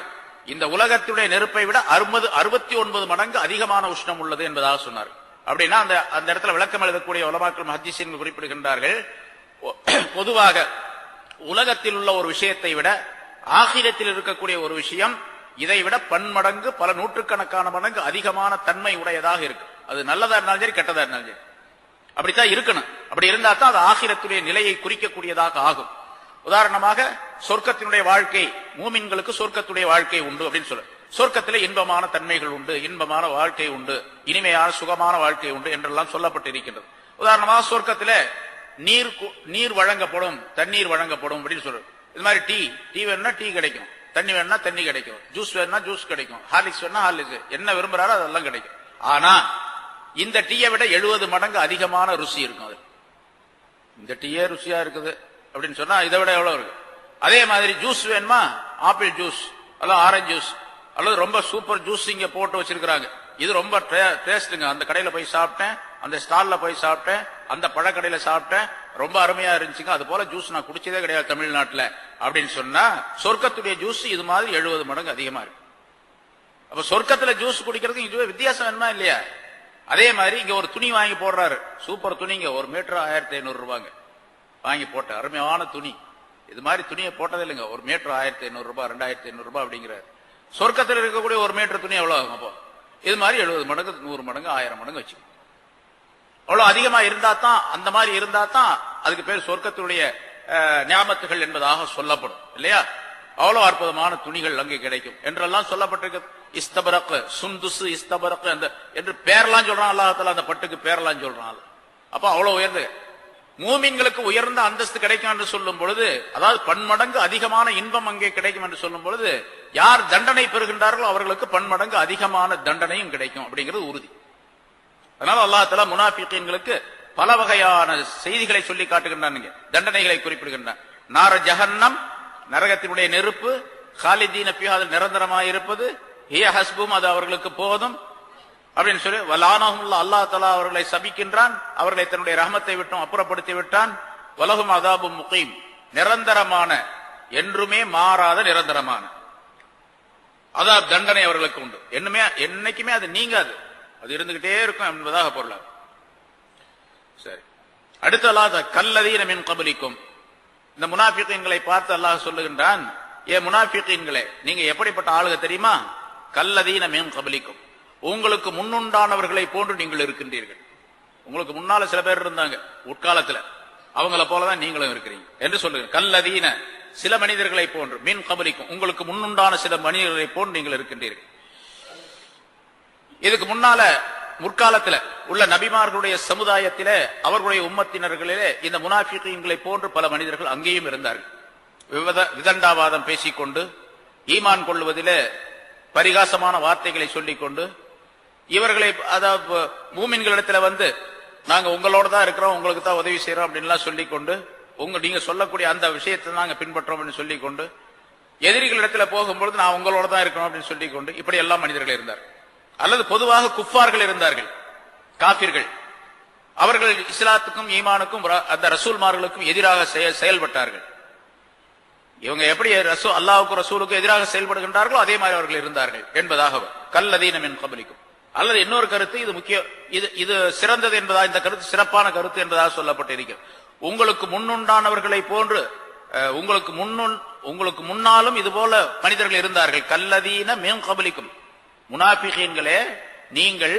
இந்த உலகத்துடைய நெருப்பை விட 69 மடங்கு அதிகமான உஷ்ணம் உள்ளது என்பதாக சொன்னார்கள். அப்படின்னா அந்த இடத்துல விளக்கம் எழுதக்கூடிய உலமாக்கள் முஹத்திஸீன்கள் குறிப்பிடுகின்றார்கள், பொதுவாக உலகத்தில் உள்ள ஒரு விஷயத்தை விட ஆகிரத்தில் இருக்கக்கூடிய ஒரு விஷயம் இதை விட பன்மடங்கு, பல நூற்றுக்கணக்கான மடங்கு அதிகமான தன்மை உடையதாக இருக்கு. அது நல்லதா இருந்தாலும் சரி, கெட்டதா இருந்தாலும் சரி, அப்படித்தான் இருக்கணும். அப்படி இருந்தா தான் அது ஆகிரத்துடைய நிலையை குறிக்கக்கூடியதாக ஆகும். உதாரணமாக சொர்க்கத்தினுடைய வாழ்க்கை, மூமின்களுக்கு சொர்க்கத்துடைய வாழ்க்கை உண்டு அப்படின்னு சொல்ல, சொர்க்கத்திலே இன்பமான தன்மைகள் உண்டு, இன்பமான வாழ்க்கை உண்டு, இனிமையான சுகமான வாழ்க்கை உண்டு என்றெல்லாம் சொல்லப்பட்டு இருக்கின்றது. உதாரணமாக சொர்க்கத்திலே நீர் வழங்கப்படும், தண்ணீர் வழங்கப்படும் அப்படின்னு சொல்றது. இது மாதிரி டீ வேணும்னா டீ கிடைக்கும், தண்ணி வேணும்னா தண்ணி கிடைக்கும், ஜூஸ் வேணும்னா ஜூஸ் கிடைக்கும், ஹார்லிக்ஸ் வேணும்னா ஹார்லிக்ஸ், என்ன விரும்புறாரோ அதெல்லாம் கிடைக்கும். ஆனா இந்த டீயை விட 70 மடங்கு அதிகமான ருசி இருக்கும். அது இந்த டீயே ருசியா இருக்குது அப்படின்னு சொன்னா இதை விட எவ்வளவு இருக்கு. அதே மாதிரி ஜூஸ் வேணுமா, ஆப்பிள் ஜூஸ் அல்லது ஆரஞ்சு ஜூஸ் அல்லது ரொம்ப சூப்பர் ஜூஸ் இங்க போட்டு வச்சிருக்காங்க, இது ரொம்ப டேஸ்டுங்க, அந்த கடையில போய் சாப்பிட்டேன், அந்த ஸ்டால்ல போய் சாப்பிட்டேன், அந்த பழக்கடையில சாப்பிட்டேன், ரொம்ப அருமையா இருந்துச்சுங்க, அது போல ஜூஸ் நான் குடிச்சதே கிடையாது தமிழ்நாட்டுல அப்படின்னு சொன்னா சொர்க்கத்துடைய ஜூஸ் இது மாதிரி 70 மடங்கு அதிகமா இருக்கு. அப்ப சொர்க்கத்துல ஜூஸ் குடிக்கிறதுக்கு இதுவே வித்தியாசம் வேணுமா இல்லையா? அதே மாதிரி இங்க ஒரு துணி வாங்கி போடுறாரு, சூப்பர் துணிங்க, 1 மீட்டர் 1500 ரூபாங்க, வாங்கி போட்ட அருமையான துணி, இது மாதிரி துணியை போட்டதே இல்லைங்க, 1 மீட்டர் 1500 ரூபாய், 2500 ரூபாய் அப்படிங்கிறாரு. சொர்க்கத்தில் இருக்கக்கூடிய 1 மீட்டர் துணி எவ்வளவு ஆகும்? அப்போ இது மாதிரி 70 மடங்கு, 100 மடங்கு, 1000 மடங்கு வச்சு அவ்வளவு அதிகமா இருந்தா தான், அந்த மாதிரி இருந்தா தான் அதுக்கு பேர் சொர்க்கத்துடைய ஞாபகத்துகள் என்பதாக சொல்லப்படும் இல்லையா? அவ்வளவு அற்புதமான துணிகள் அங்கே கிடைக்கும் என்றெல்லாம் சொல்லப்பட்டிருக்கு. இஸ்தபரக், சுந்துசு, இஸ்தபரக் என்று பேரெல்லாம் சொல்றான் அல்லாஹ் தஆலா, அந்த பட்டுக்கு பேரெல்லாம் சொல்றான். அப்ப அவ்வளவு உயர்ந்து மூமின்களுக்கு உயர்ந்த அந்தஸ்து கிடைக்கும் என்று சொல்லும் பொழுது, அதாவது பன்மடங்கு அதிகமான இன்பம் அங்கே கிடைக்கும் என்று சொல்லும் பொழுது, யார் தண்டனை பெறுகின்றார்களோ அவர்களுக்கு பன்மடங்கு அதிகமான தண்டனையும் கிடைக்கும் அப்படிங்கிறது உறுதி. அதனால அல்லாஹ் தஆலா முனாஃபிகீன்களுக்கு பல வகையான செய்திகளை சொல்லி காட்டுகின்றான், தண்டனைகளை குறிப்பிடுகின்றான். நார ஜஹன்னம், நரகத்தினுடைய நெருப்பு, காலிதீன ஃபீஹா, நிரந்தரமாக இருப்பது, ஹிய ஹஸ்பும், அது அவர்களுக்கு போதும் அப்படின்னு சொல்லி, வலானஹும், அல்லாஹ் தஆலா அவர்களை சபிக்கின்றான், அவர்களை தன்னுடைய ரஹமத்தை விட்டும் அப்புறப்படுத்தி விட்டான். வலஹும் அதாபும் முகீம், நிரந்தரமான, என்றுமே மாறாத நிரந்தரமான அதாப் தண்டனை அவர்களுக்கு உண்டு. என்னைக்குமே அது நீங்காது, அது இருந்துகிட்டே இருக்கும் என்பதாக பொருளாகும். சரி, அடுத்து அல்லாஹ் கல்லதீன மின் கபலிக்கும், இந்த முனாஃபிகீன்களை பார்த்து அல்லாஹ் சொல்லுகின்றான், ஏ முனாஃபிகீன்களே, நீங்க எப்படிப்பட்ட ஆளுக தெரியுமா? கல்லதீன மின் கபலிக்கும், உங்களுக்கு முன்னுண்டானவர்களை போன்று நீங்கள் இருக்கின்றீர்கள். உங்களுக்கு முன்னால சில பேர் இருந்தாங்க உட்காலத்துல, அவங்கள போலதான் நீங்களும் இருக்கிறீங்க என்று சொல்லுங்க. கல்லதீன, சில மனிதர்களை போன்று, மின் கபலிக்கும், உங்களுக்கு முன்னுண்டான சில மனிதர்களை போன்று நீங்கள் இருக்கின்றீர்கள். இதுக்கு முன்னால முற்காலத்துல உள்ள நபிமார்களுடைய சமுதாயத்திலே, அவர்களுடைய உம்மத்தினர்களிலே இந்த முனாஃபிகீன்களை போன்று பல மனிதர்கள் அங்கேயும் இருந்தார்கள். விதண்டாவாதம் பேசிக்கொண்டு, ஈமான் கொள்வதிலே பரிகாசமான வார்த்தைகளை சொல்லிக் கொண்டு, இவர்களை அதாவது மூமின்களிடத்துல வந்து நாங்க உங்களோட தான் இருக்கிறோம், உங்களுக்கு தான் உதவி செய்யறோம் அப்படின்லாம் சொல்லிக்கொண்டு, நீங்க சொல்லக்கூடிய அந்த விஷயத்தை நாங்க பின்பற்றோம் அப்படின்னு சொல்லிக்கொண்டு, எதிரிகளிடத்துல போகும்பொழுது நான் உங்களோட தான் இருக்கணும் அப்படின்னு சொல்லிக்கொண்டு, இப்படி எல்லாம் மனிதர்கள் இருந்தார்கள். அல்லது பொதுவாக குஃபார்கள் இருந்தார்கள், காபிர்கள். அவர்கள் இஸ்லாத்துக்கும் ஈமானுக்கும் அந்த ரசூல்மார்களுக்கும் எதிராக செயல்பட்டார்கள். இவங்க எப்படி அல்லாஹ்வுக்கும் ரசூலுக்கும் எதிராக செயல்படுகின்றார்களோ அதே மாதிரி அவர்கள் இருந்தார்கள் என்பதாக கல்லதீன மின் கபலிக்கும். அல்லது இன்னொரு கருத்து, இது முக்கியம், இது சிறந்தது என்பதா, இந்த கருத்து சிறப்பான கருத்து என்பதாக சொல்லப்பட்டிருக்கிறது. உங்களுக்கு முன்னுண்டானவர்களை போன்று, உங்களுக்கு முன்னாலும் இது போல மனிதர்கள் இருந்தார்கள். கல்லதீன மின் கபலிக்கும், முனாஃபிகீன்களே, நீங்கள்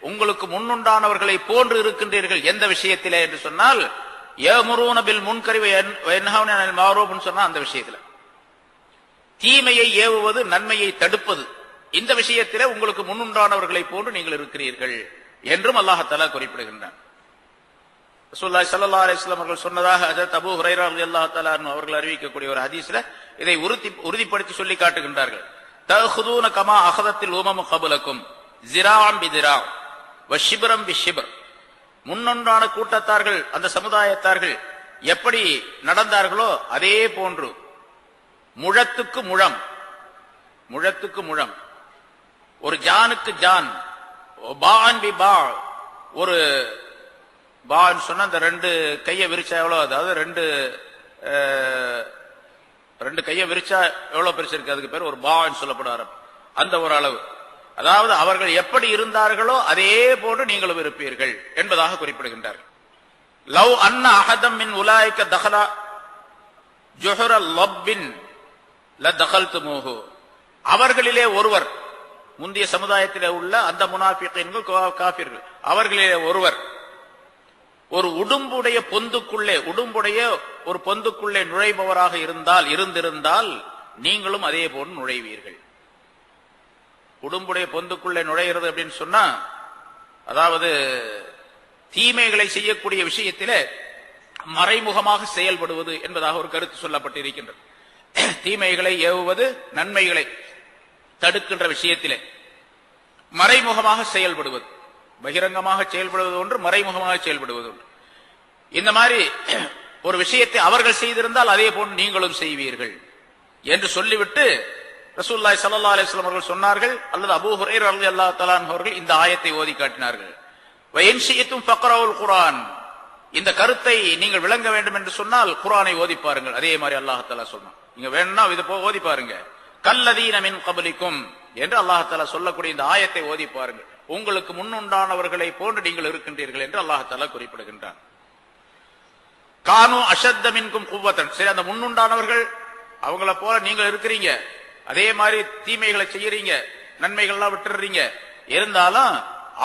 உங்களுக்கு முன்னுண்டானவர்களை போன்று இருக்கின்றீர்கள். எந்த விஷயத்திலே என்று சொன்னால், யஅமுரூன பில் முன்கரி வ யன்ஹவுன அனில் மஅரூஃப்னு சொன்னா அந்த விஷயத்துல, தீமையை ஏவுவது நன்மையை தடுப்பது, இந்த விஷயத்திலே உங்களுக்கு முன்னுண்டானவர்களை போன்று நீங்கள் இருக்கிறீர்கள் என்றும் அல்லாஹ் தஆலா குறிப்பிடுகின்றான். ரசூலுல்லாஹி ஸல்லல்லாஹு அலைஹி வஸல்லம் அவர்கள் சொன்னதாக ஹஜ்ரத் அபூ ஹுரைரா ரலியல்லாஹு தஆலா அன்ஹு அவர்கள் அறிவிக்கக்கூடிய ஒரு ஹதீஸ்ல இதை உறுதிப்படுத்தி சொல்லி காட்டுகின்றார்கள். தஅഖுதூன கமா அഖதத்தில் உமமு கபலக்கும் ஸிராஅன் பிஸிரா வ ஷிப்ரன் பிஷிப்ர். முன்னொன்றான கூட்டத்தார்கள், அந்த சமுதாயத்தார்கள் எப்படி நடந்தார்களோ அதே போன்று முழத்துக்கு முழம், முழத்துக்கு முழம், ஒரு ஜானுக்கு ஜான், பான் பி பா, ஒரு பான்னு சொன்னா அந்த ரெண்டு கையை விரிச்சா எவ்வளவு, அதாவது ரெண்டு கையை விரிச்சா எவ்வளவு பெருசு இருக்கு, அதுக்கு பேர் ஒரு பான்னு சொல்லப்படுவார். அந்த ஒரு அளவு, அதாவது அவர்கள் எப்படி இருந்தார்களோ அதே போன்று நீங்களும் இருப்பீர்கள் என்பதாக குறிப்பிடுகின்றார்கள். லவ் அன்ன அஹதம் மின் உலாயிக தஹலா ஜுஹர லப்பின் லதகல்துமூஹு. அவர்களிலே ஒருவர், முந்தைய சமுதாயத்திலே உள்ள அந்த முனாஃபிகீன்கள் காஃபிர்கள், அவர்களிலே ஒருவர் ஒரு உடும்புடைய பொந்துக்குள்ளே, உடும்புடைய ஒரு பொந்துக்குள்ளே நுழைபவராக இருந்திருந்தால் நீங்களும் அதே போன்று நுழைவீர்கள். உடும்புடைய பொந்துக்குள்ளே நுழைகிறது அப்படின்னு சொன்னா, அதாவது தீமைகளை செய்யக்கூடிய விஷயத்திலே மறைமுகமாக செயல்படுவது என்பதாக ஒரு கருத்து சொல்லப்பட்டிருக்கின்றது. தீமைகளை ஏவுவது, நன்மைகளை தடுக்கின்ற விஷயத்திலே மறைமுகமாக செயல்படுவது, பகிரங்கமாக செயல்படுவது ஒன்று, மறைமுகமாக செயல்படுவது ஒன்று. இந்த மாதிரி ஒரு விஷயத்தை அவர்கள் செய்திருந்தால் அதே போன்று நீங்களும் செய்வீர்கள் என்று சொல்லிவிட்டு ரசூலுல்லாஹி ஸல்லல்லாஹு அலைஹி வஸல்லம் அவர்கள் சொன்னார்கள், அல்லது அபூ ஹுரைரா ரலியல்லாஹு தஆலா அன்ஹு அவர்கள் இந்த ஆயத்தை ஓதி காட்டினார்கள். வ இன் ஷி'தும் ஃபக்ரவுல் குர்ஆன். இந்த கருத்தை நீங்கள் விளங்க வேண்டும் என்று சொன்னால் குர்ஆனை ஓதி பாருங்கள். அதே மாதிரி அல்லாஹ் தஆலா சொன்னான், நீங்க வேணும்னா இத ஓதி பாருங்க. கல்லதீன மின் கப்லிக்கும் என்று அல்லாஹ் தஆலா சொல்லக்கூடிய இந்த ஆயத்தை ஓதி பாருங்கள். உங்களுக்கு முன்னுண்டானவர்களை போன்று நீங்கள் இருக்கின்றீர்கள் என்று அல்லாஹ் தஆலா குறிப்பிடுகின்றான். கானு அஷத்த மின்கும் குவ்வத்தன். சரி, அந்த முன்னுண்டானவர்கள் அவங்கள போல நீங்கள் இருக்கிறீங்க, அதே மாதிரி தீமைகளை செய்யறீங்க, நன்மைகள்லாம் விட்டுறீங்க. இருந்தாலும்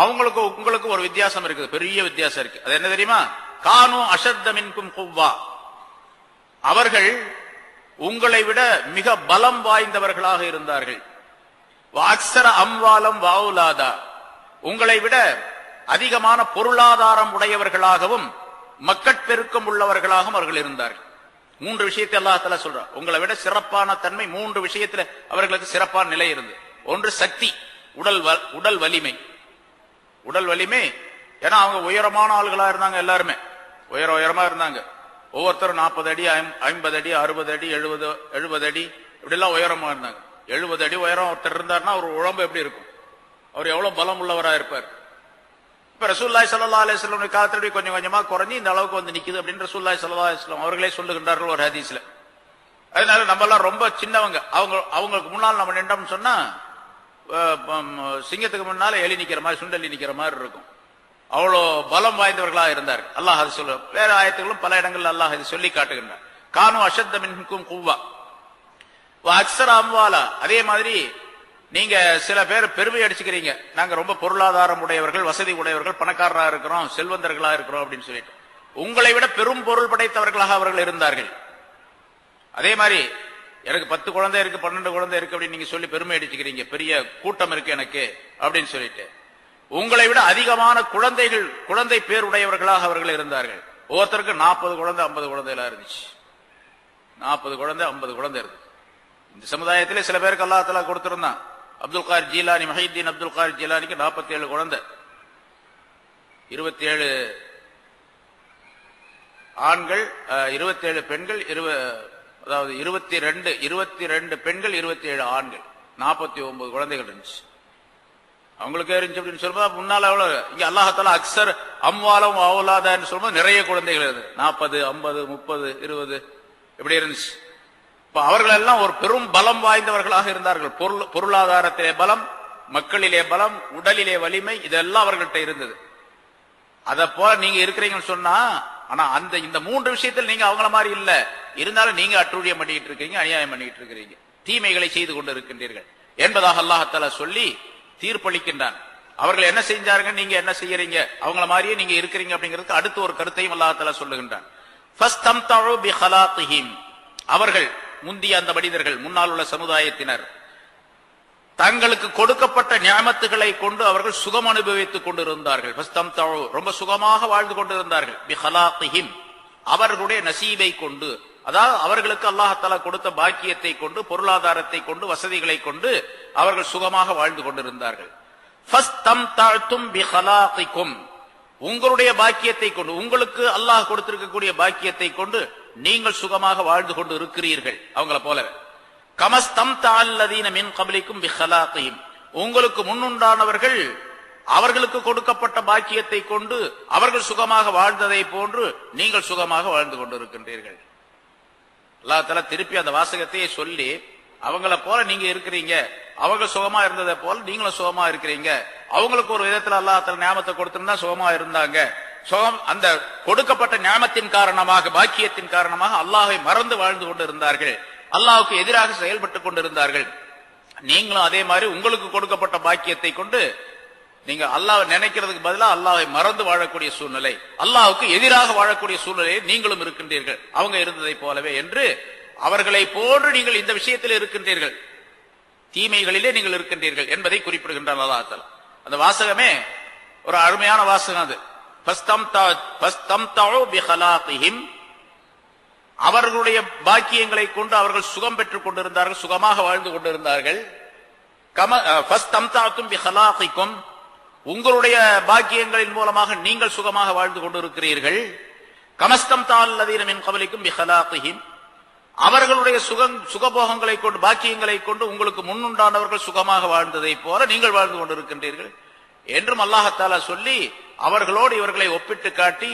அவங்களுக்கு உங்களுக்கு ஒரு வித்தியாசம் இருக்குது, பெரிய வித்தியாசம் இருக்கு. அது என்ன தெரியுமா? கானு அஷத்த மின்கும் குவ்வா. அவர்கள் உங்களை விட மிக பலம் வாய்ந்தவர்களாக இருந்தார்கள். வாக்ஸர அம்வாலம் வஅவுலாதா. உங்களை விட அதிகமான பொருளாதாரம் உடையவர்களாகவும் மக்கட்பெருக்கம் உள்ளவர்களாகவும் அவர்கள் இருந்தார்கள். மூன்று விஷயத்தை அல்லாஹ் தஆலா சொல்றார். உங்களை விட சிறப்பான தன்மை மூன்று விஷயத்துல அவர்களுக்கு சிறப்பான நிலை இருந்தது. ஒன்று சக்தி, உடல் வலிமை. உடல் வலிமை, ஏன்னா அவங்க உயரமான ஆளுகளா இருந்தாங்க, எல்லாருமே உயரமா இருந்தாங்க. ஒவ்வொருத்தரும் 40 அடி, 50 அடி, 60 அடி, 70 அடி இப்படி எல்லாம் உயரமா இருந்தாங்க. 70 அடி உயரம் ஒருத்தர் இருந்தாருன்னா அவர் உடம்பு எப்படி இருக்கும், அவர் எவ்வளவு பலம் உள்ளவரா இருப்பார். இப்ப ரசூலுல்லாஹி ஸல்லல்லாஹு அலைஹி வஸல்லம் காலத்துல கொஞ்சம் கொஞ்சமா குறைஞ்சி இந்த அளவுக்கு வந்து நிக்குது அப்படின்னு ரசூலுல்லாஹி ஸல்லல்லாஹு அலைஹி வஸல்லம் அவர்களே சொல்லுகின்றார்கள் ஒரு ஹதீஸ்ல. அதனால நம்ம எல்லாம் ரொம்ப சின்னவங்க, அவங்களுக்கு முன்னால் நம்ம நின்றோம்னு சொன்னா சிங்கத்துக்கு முன்னால எலி நிக்கிற மாதிரி, சுண்டலி நிக்கிற மாதிரி இருக்கும். அவ்வளோ பலம் வாய்ந்தவர்களாக இருந்தார்கள். அல்லாஹ் அது சொல்ல, வேற ஆயத்துகளும் பல இடங்கள்ல அல்லாஹ் இது சொல்லி காட்டுகின்றார். கானு அஷத்த மின்கும் குவ்வா வ அக்ஸர அம்வாலா. அதே மாதிரி நீங்க சில பேர் பெருமை அடிச்சுக்கிறீங்க, நாங்க ரொம்ப பொருளாதாரம் உடையவர்கள், வசதி உடையவர்கள், பணக்காரரா இருக்கிறோம், செல்வந்தர்களா இருக்கிறோம் அப்படின்னு சொல்லிட்டு உங்களை விட பெரும் பொருள் படைத்தவர்களாக அவர்கள் இருந்தார்கள். அதே மாதிரி எனக்கு 10 குழந்தை இருக்கு, 12 குழந்தை இருக்கு அப்படின்னு நீங்க சொல்லி பெருமை அடிச்சுக்கிறீங்க, பெரிய கூட்டம் இருக்கு எனக்கு அப்படின்னு சொல்லிட்டு உங்களை விட அதிகமான குழந்தை பேர் உடையவர்களாக அவர்கள் இருந்தார்கள். ஒவ்வொருத்தருக்கு 40 குழந்தை 50 குழந்தை எல்லாம் இருந்துச்சு. 40 குழந்தை 50 குழந்தை இருக்கு. இந்த சமுதாயத்திலே சில பேருக்கு அல்லாஹ் தஆலா கொடுத்திருந்தான். அப்துல் கார் ஜீலானி, மஹீத்தீன் அப்துல் கார் ஜீலானிக்கு 47 குழந்தை, 27 ஆண்கள், 27 பெண்கள், அதாவது 22 பெண்கள், 27 ஆண்கள், 49 குழந்தைகள் இருந்துச்சு. அவங்களுக்கு இருந்துச்சு அப்படின்னு சொல்லும்போது முன்னால எவ்வளவு, இங்க அல்லாஹ் தஆலா அக்ஸர் அம்வாலம் அவுலாதான்னு சொல்லும்போது நிறைய குழந்தைகள் இருந்தது. 40, 50, 30, 20 இப்படி இருந்துச்சு. இப்ப அவர்கள் எல்லாம் ஒரு பெரும் பலம் வாய்ந்தவர்களாக இருந்தார்கள். பொருளாதாரத்திலே பலம், மக்களிலே பலம், உடலிலே வலிமை, இதெல்லாம் அவர்கள்ட்ட இருந்தது. அத போல நீங்க இருக்கிறீங்கன்னு சொன்னா, ஆனா இந்த 3 விஷயத்தில் நீங்க அவங்கள மாதிரி இல்ல. இருந்தாலும் நீங்க அட்டூழியம் பண்ணிட்டு இருக்கீங்க, அநியாயம் பண்ணிட்டு இருக்கிறீங்க, தீமைகளை செய்து கொண்டு இருக்கின்றீர்கள் என்பதாக அல்லாஹ் தஆலா சொல்லி தீர்ப்பளிக்கின்றான். அவர்கள் என்ன செஞ்சாருங்க, நீங்க என்ன செய்யறீங்க, அவங்கள மாதிரியே நீங்க இருக்கிறீங்க அப்படிங்கிறதுக்கு அடுத்து ஒரு கருத்தையும் அல்லாஹ் தஆலா சொல்லுகின்றான். ஃபஸ்தம்தஉ பிஹலாத்திஹிம், அவர்கள் முந்திய அந்த மனிதர்கள், முன்னால் உள்ள சமுதாயத்தினர் தங்களுக்கு கொடுக்கப்பட்ட நியமத்துகளை கொண்டு அவர்கள் சுகம் அனுபவித்துக் கொண்டிருந்தார்கள். ஃபஸ்தம்தஉ, ரொம்ப சுகமாக வாழ்ந்து கொண்டிருந்தார்கள். பிஹலாத்திஹிம், அவர்களுடைய நசீபை கொண்டு, அதாவது அவர்களுக்கு அல்லாஹ் தஆலா கொடுத்த பாக்கியத்தை கொண்டு, பொருளாதாரத்தை கொண்டு, வசதிகளை கொண்டு அவர்கள் சுகமாக வாழ்ந்து கொண்டிருந்தார்கள். ஃபஸ்தம்தஅதும் பிஹலாத்திக்கும், உங்களுடைய பாக்கியத்தை கொண்டு, உங்களுக்கு அல்லாஹ் கொடுத்திருக்கக்கூடிய பாக்கியத்தை கொண்டு நீங்கள் சுகமாக வாழ்ந்து கொண்டு இருக்கிறீர்கள் அவங்கள போலவே. கமஸ்தம்தஅல்லதீன மின் கப்லிக்கும் பிஹலாத்திஹிம், உங்களுக்கு முன்னுண்டானவர்கள் அவர்களுக்கு கொடுக்கப்பட்ட பாக்கியத்தை கொண்டு அவர்கள் சுகமாக வாழ்ந்ததை போன்று நீங்கள் சுகமாக வாழ்ந்து கொண்டிருக்கின்றீர்கள். அல்லாஹ் தஆலா திருப்பி அந்த வாசகத்தையே சொல்லி, அவங்கள போல நீங்க இருக்கிறீங்க, அவங்க சுகமா இருந்ததை போல நீங்களும் சுகமா இருக்கிறீங்க. அவங்களுக்கு ஒரு விதத்துல அல்லாஹ் தஆலா நியாமத்தை கொடுத்திருந்தா சுகமா இருந்தாங்க. சுகம் அந்த கொடுக்கப்பட்ட நியாமத்தின் காரணமாக, பாக்கியத்தின் காரணமாக அல்லாஹ்வை மறந்து வாழ்ந்து கொண்டு இருந்தார்கள், அல்லாஹ்வுக்கு எதிராக செயல்பட்டுக் கொண்டிருந்தார்கள். நீங்களும் அதே மாதிரி உங்களுக்கு கொடுக்கப்பட்ட பாக்கியத்தை கொண்டு நீங்க அல்லாஹ்வை நினைக்கிறதுக்கு பதிலா அல்லாஹ்வை மறந்து வாழக்கூடிய சூழ்நிலை, அல்லாஹ்வுக்கு எதிராக வாழக்கூடிய சூழ்நிலையை நீங்களும் இருக்கின்றீர்கள் அவங்க இருந்ததை போலவே என்று, அவர்களை போன்று நீங்கள் இந்த விஷயத்தில் இருக்கின்றீர்கள், தீமைகளிலே நீங்கள் இருக்கின்றீர்கள் என்பதை குறிப்பிடுகின்றார் அல்லாஹ் தஆலா. அந்த வாசகமே ஒரு அருமையான வாசகம். அது ஃபஸ்தம்தஉ பிஹலாத்திஹிம், அவர்களுடைய பாக்கியங்களை கொண்டு அவர்கள் சுகம் பெற்றுக் கொண்டிருந்தார்கள், சுகமாக வாழ்ந்து கொண்டிருந்தார்கள். ஃபஸ்தம்தஅதும் பிஹலாத்திக்கும், உங்களுடைய பாக்கியங்களின் மூலமாக நீங்கள் சுகமாக வாழ்ந்து கொண்டிருக்கிறீர்கள். கமஸ்தம்தஅல்லதீன மின் கப்லிக்கும் பிஹலாத்திஹிம், அவர்களுடைய சுகபோகங்களை கொண்டு, பாக்கியங்களை கொண்டு உங்களுக்கு முன்னுண்டானவர்கள் சுகமாக வாழ்ந்ததை போல நீங்கள் வாழ்ந்து கொண்டிருக்கின்றீர்கள் என்றும் அல்லாஹ் தஆலா சொல்லி, அவர்களோடு இவர்களை ஒப்பிட்டு காட்டி,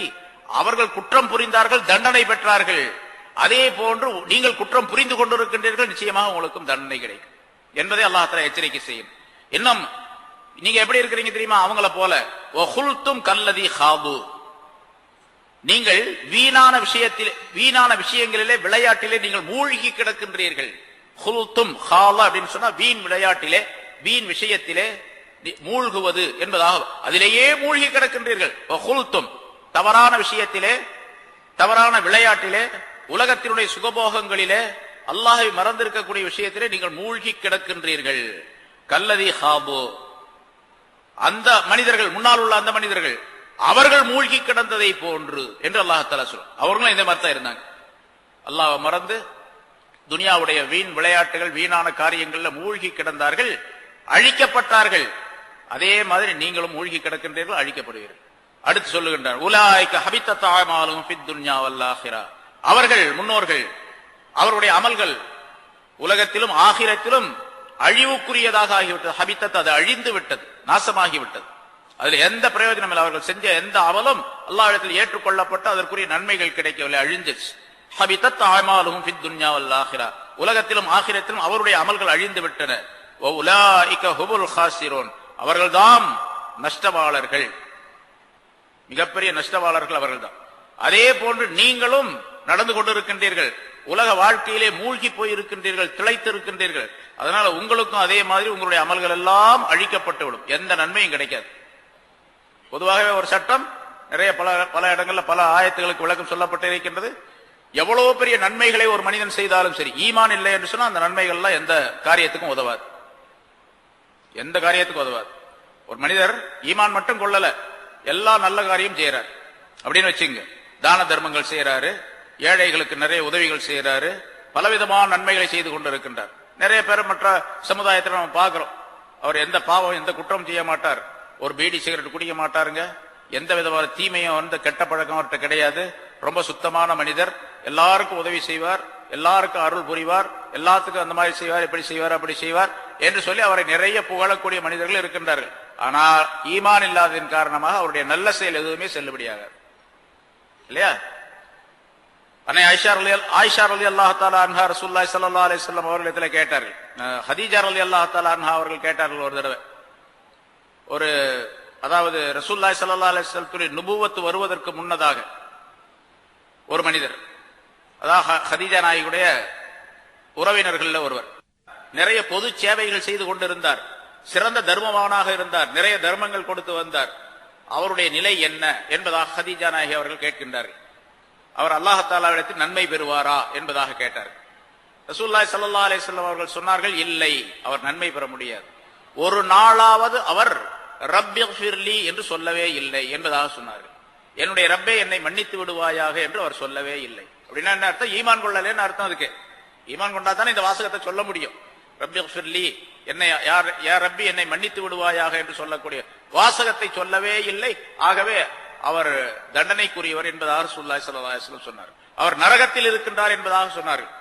அவர்கள் குற்றம் புரிந்தார்கள், தண்டனை பெற்றார்கள், அதே போன்று நீங்கள் குற்றம் புரிந்து கொண்டிருக்கின்றீர்கள், நிச்சயமாக உங்களுக்கும் தண்டனை கிடைக்கும் என்பதை அல்லாஹ் தஆலா எச்சரிக்கை செய்யும். இன்னும் நீங்க எப்படி இருக்கிறீங்க தெரியுமா, அவங்கள போல. வஹுல்தும் கல்லதி ஹாபு, நீங்கள் வீணான விஷயங்களிலே, விளையாட்டிலே நீங்கள் மூழ்கி கிடக்கின்றீர்கள். ஹுல்தும், ஹாலா அப்படின்னு சொன்னா வீண் விளையாட்டிலே, வீண் விஷயத்திலே மூழ்குவது என்பதாக, அதிலேயே மூழ்கி கிடக்கின்றீர்கள். வஹுல்தும், தவறான விஷயத்திலே, தவறான விளையாட்டிலே, உலகத்தினுடைய சுகபோகங்களிலே, அல்லாஹ்வை மறந்திருக்கக்கூடிய விஷயத்திலே நீங்கள் மூழ்கி கிடக்கின்றீர்கள். கல்லதி ஹாபு, அந்த மனிதர்கள், முன்னால் உள்ள அந்த மனிதர்கள் அவர்கள் மூழ்கி கிடந்ததை போன்று என்று அல்லாஹ் தஆலா சொல்றார். அவர்களும் இந்த மாதிரி தான் இருந்தாங்க. அல்லாஹ்வை மறந்து துனியாவுடைய வீண் விளையாட்டுகள், வீணான காரியங்கள்ல மூழ்கி கிடந்தார்கள், அழிக்கப்பட்டார்கள். அதே மாதிரி நீங்களும் மூழ்கி கிடக்கின்றீர்கள், அழிக்கப்படுவீர்கள். அடுத்து சொல்லுகின்றார், உலாயிக ஹபித்தத் அமாலுஹும் ஃபித் துன்யா வல் ஆখিরা, அவர்கள் முன்னோர்கள், அவருடைய அமல்கள் உலகத்திலும் ஆகிரத்திலும் அழிவுக்குரியதாக ஆகிவிட்டது. ஹபித்தத், அது அழிந்து விட்டது, நாசமாகிவிட்டது. அதுல எந்த பிரயோஜனம் இல்லை. அவர்கள் செஞ்ச எந்த அமலும் அல்லாஹ்விடத்தில் ஏற்றுக்கொள்ளப்பட்டு அதற்குரிய நன்மைகள் கிடைக்கவில்லை, அழிஞ்சிச்சு. ஹபித்தத் அமாலுஹும் ஃபித் துன்யா வல் ஆখিরা, உலகத்திலும் ஆகிரத்திலும் அவருடைய அமல்கள் அழிந்து விட்டன. வ உலாயிக ஹுமுல் ஹாசிரூன், அவர்கள்தான் நஷ்டவாளர்கள், மிகப்பெரிய நஷ்டவாளர்கள் அவர்கள்தான். அதே போன்று நீங்களும் நடந்து கொண்டிருக்கின்றீர்கள், உலக வாழ்க்கையிலே மூழ்கி போயிருக்கின்றீர்கள், திளைத்திருக்கின்றீர்கள். அதனால உங்களுக்கும் அதே மாதிரி உங்களுடைய அமல்கள் எல்லாம் அழிக்கப்பட்டு விடும், எந்த நன்மையும் கிடைக்காது. பொதுவாகவே ஒரு சட்டம், நிறைய பல இடங்கள்ல பல ஆயத்துகளுக்கு விளக்கம் சொல்லப்பட்டு இருக்கின்றது. எவ்வளவு பெரிய நன்மைகளை ஒரு மனிதன் செய்தாலும் சரி, ஈமான் இல்லை என்று சொன்னா அந்த நன்மைகள் எல்லாம் எந்த காரியத்துக்கும் உதவாது, எந்த காரியத்துக்கும் உதவாது. ஒரு மனிதர் ஈமான் மட்டும் கொள்ளல, எல்லா நல்ல காரியம் செய்யறாரு அப்படின்னு வச்சுங்க, தான தர்மங்கள் செய்யறாரு, ஏழைகளுக்கு நிறைய உதவிகள் செய்யறாரு, பலவிதமான நன்மைகளை செய்து கொண்டிருக்கின்றார். நிறைய பேர் மற்ற சமுதாயத்தில் நம்ம பார்க்கிறோம், அவர் எந்த பாவம், எந்த குற்றம் செய்ய மாட்டார், ஒரு பீடி சிகரெட் குடிக்க மாட்டாருங்க, எந்த விதமான தீமையும் வந்து கெட்ட பழக்கம் அவர்கிட்ட கிடையாது, ரொம்ப சுத்தமான மனிதர், எல்லாருக்கும் உதவி செய்வார், எல்லாருக்கும் அருள் புரிவார், எல்லாத்துக்கும் அந்த மாதிரி செய்வார், இப்படி செய்வார், அப்படி செய்வார் என்று சொல்லி அவரை நிறைய புகழக்கூடிய மனிதர்கள் இருக்கின்றார்கள். ஆனால் ஈமான் இல்லாததின் காரணமாக அவருடைய நல்ல செயல் எதுவுமே செல்லுபடியாகாது, இல்லையா? அன்னை ஆயிஷா ரலியல்லாஹு தஆலா அன்ஹா ரசூலுல்லாஹி ஸல்லல்லாஹு அலைஹி வஸல்லம் அவர்களிடத்தில் கேட்டார்கள், ஹதீஜா ரலியல்லாஹு தஆலா அன்ஹா அவர்கள் கேட்டார்கள் ஒரு தடவை, அதாவது ரசூலுல்லாஹி ஸல்லல்லாஹு அலைஹி வஸல்லத்துடைய நுபுவத் வருவதற்கு முன்னதாக ஒரு மனிதர், அதாவது ஹதீஜா நாயகியுடைய உறவினர்கள் ஒருவர், நிறைய பொது சேவைகள் செய்து கொண்டிருந்தார், சிறந்த தர்மவானாக இருந்தார், நிறைய தர்மங்கள் கொடுத்து வந்தார். அவருடைய நிலை என்ன என்பதாக ஹதீஜா நாயகி அவர்கள் கேட்கின்றார்கள். அவர் அல்லாஹ் தஆலாவிடத்தில் நன்மை பெறுவாரா என்பதாக கேட்டார்கள். ரசூலுல்லாஹி ஸல்லல்லாஹு அலைஹி வஸல்லம் அவர்கள் சொன்னார்கள், இல்லை, அவர் நன்மை பெற முடியாது. ஒரு நாளாவது அவர் ரப்பிக்ஃபிர்லி என்று சொல்லவே இல்லை என்பதாக சொன்னார்கள். என்னுடைய ரப்பே என்னை மன்னித்து விடுவாயாக என்று அவர் சொல்லவே இல்லை. அப்படின்னா என்ன அர்த்தம்? ஈமான் கொள்ளலேன்னு அர்த்தம். அதுக்கு ஈமான் கொண்டா தானே இந்த வாசகத்தை சொல்ல முடியும். ரப்பிக்ஃபிர்லி, என்னை யா ரப்பி என்னை மன்னித்து விடுவாயாக என்று சொல்லக்கூடிய வாசகத்தை சொல்லவே இல்லை. ஆகவே அவர் தண்டனைக்குரியவர் என்பதாக ரசூலுல்லாஹி ஸல்லல்லாஹு அலைஹி வஸல்லம் சொன்னார். அவர் நரகத்தில் இருக்கின்றார் என்பதாக சொன்னார்கள்.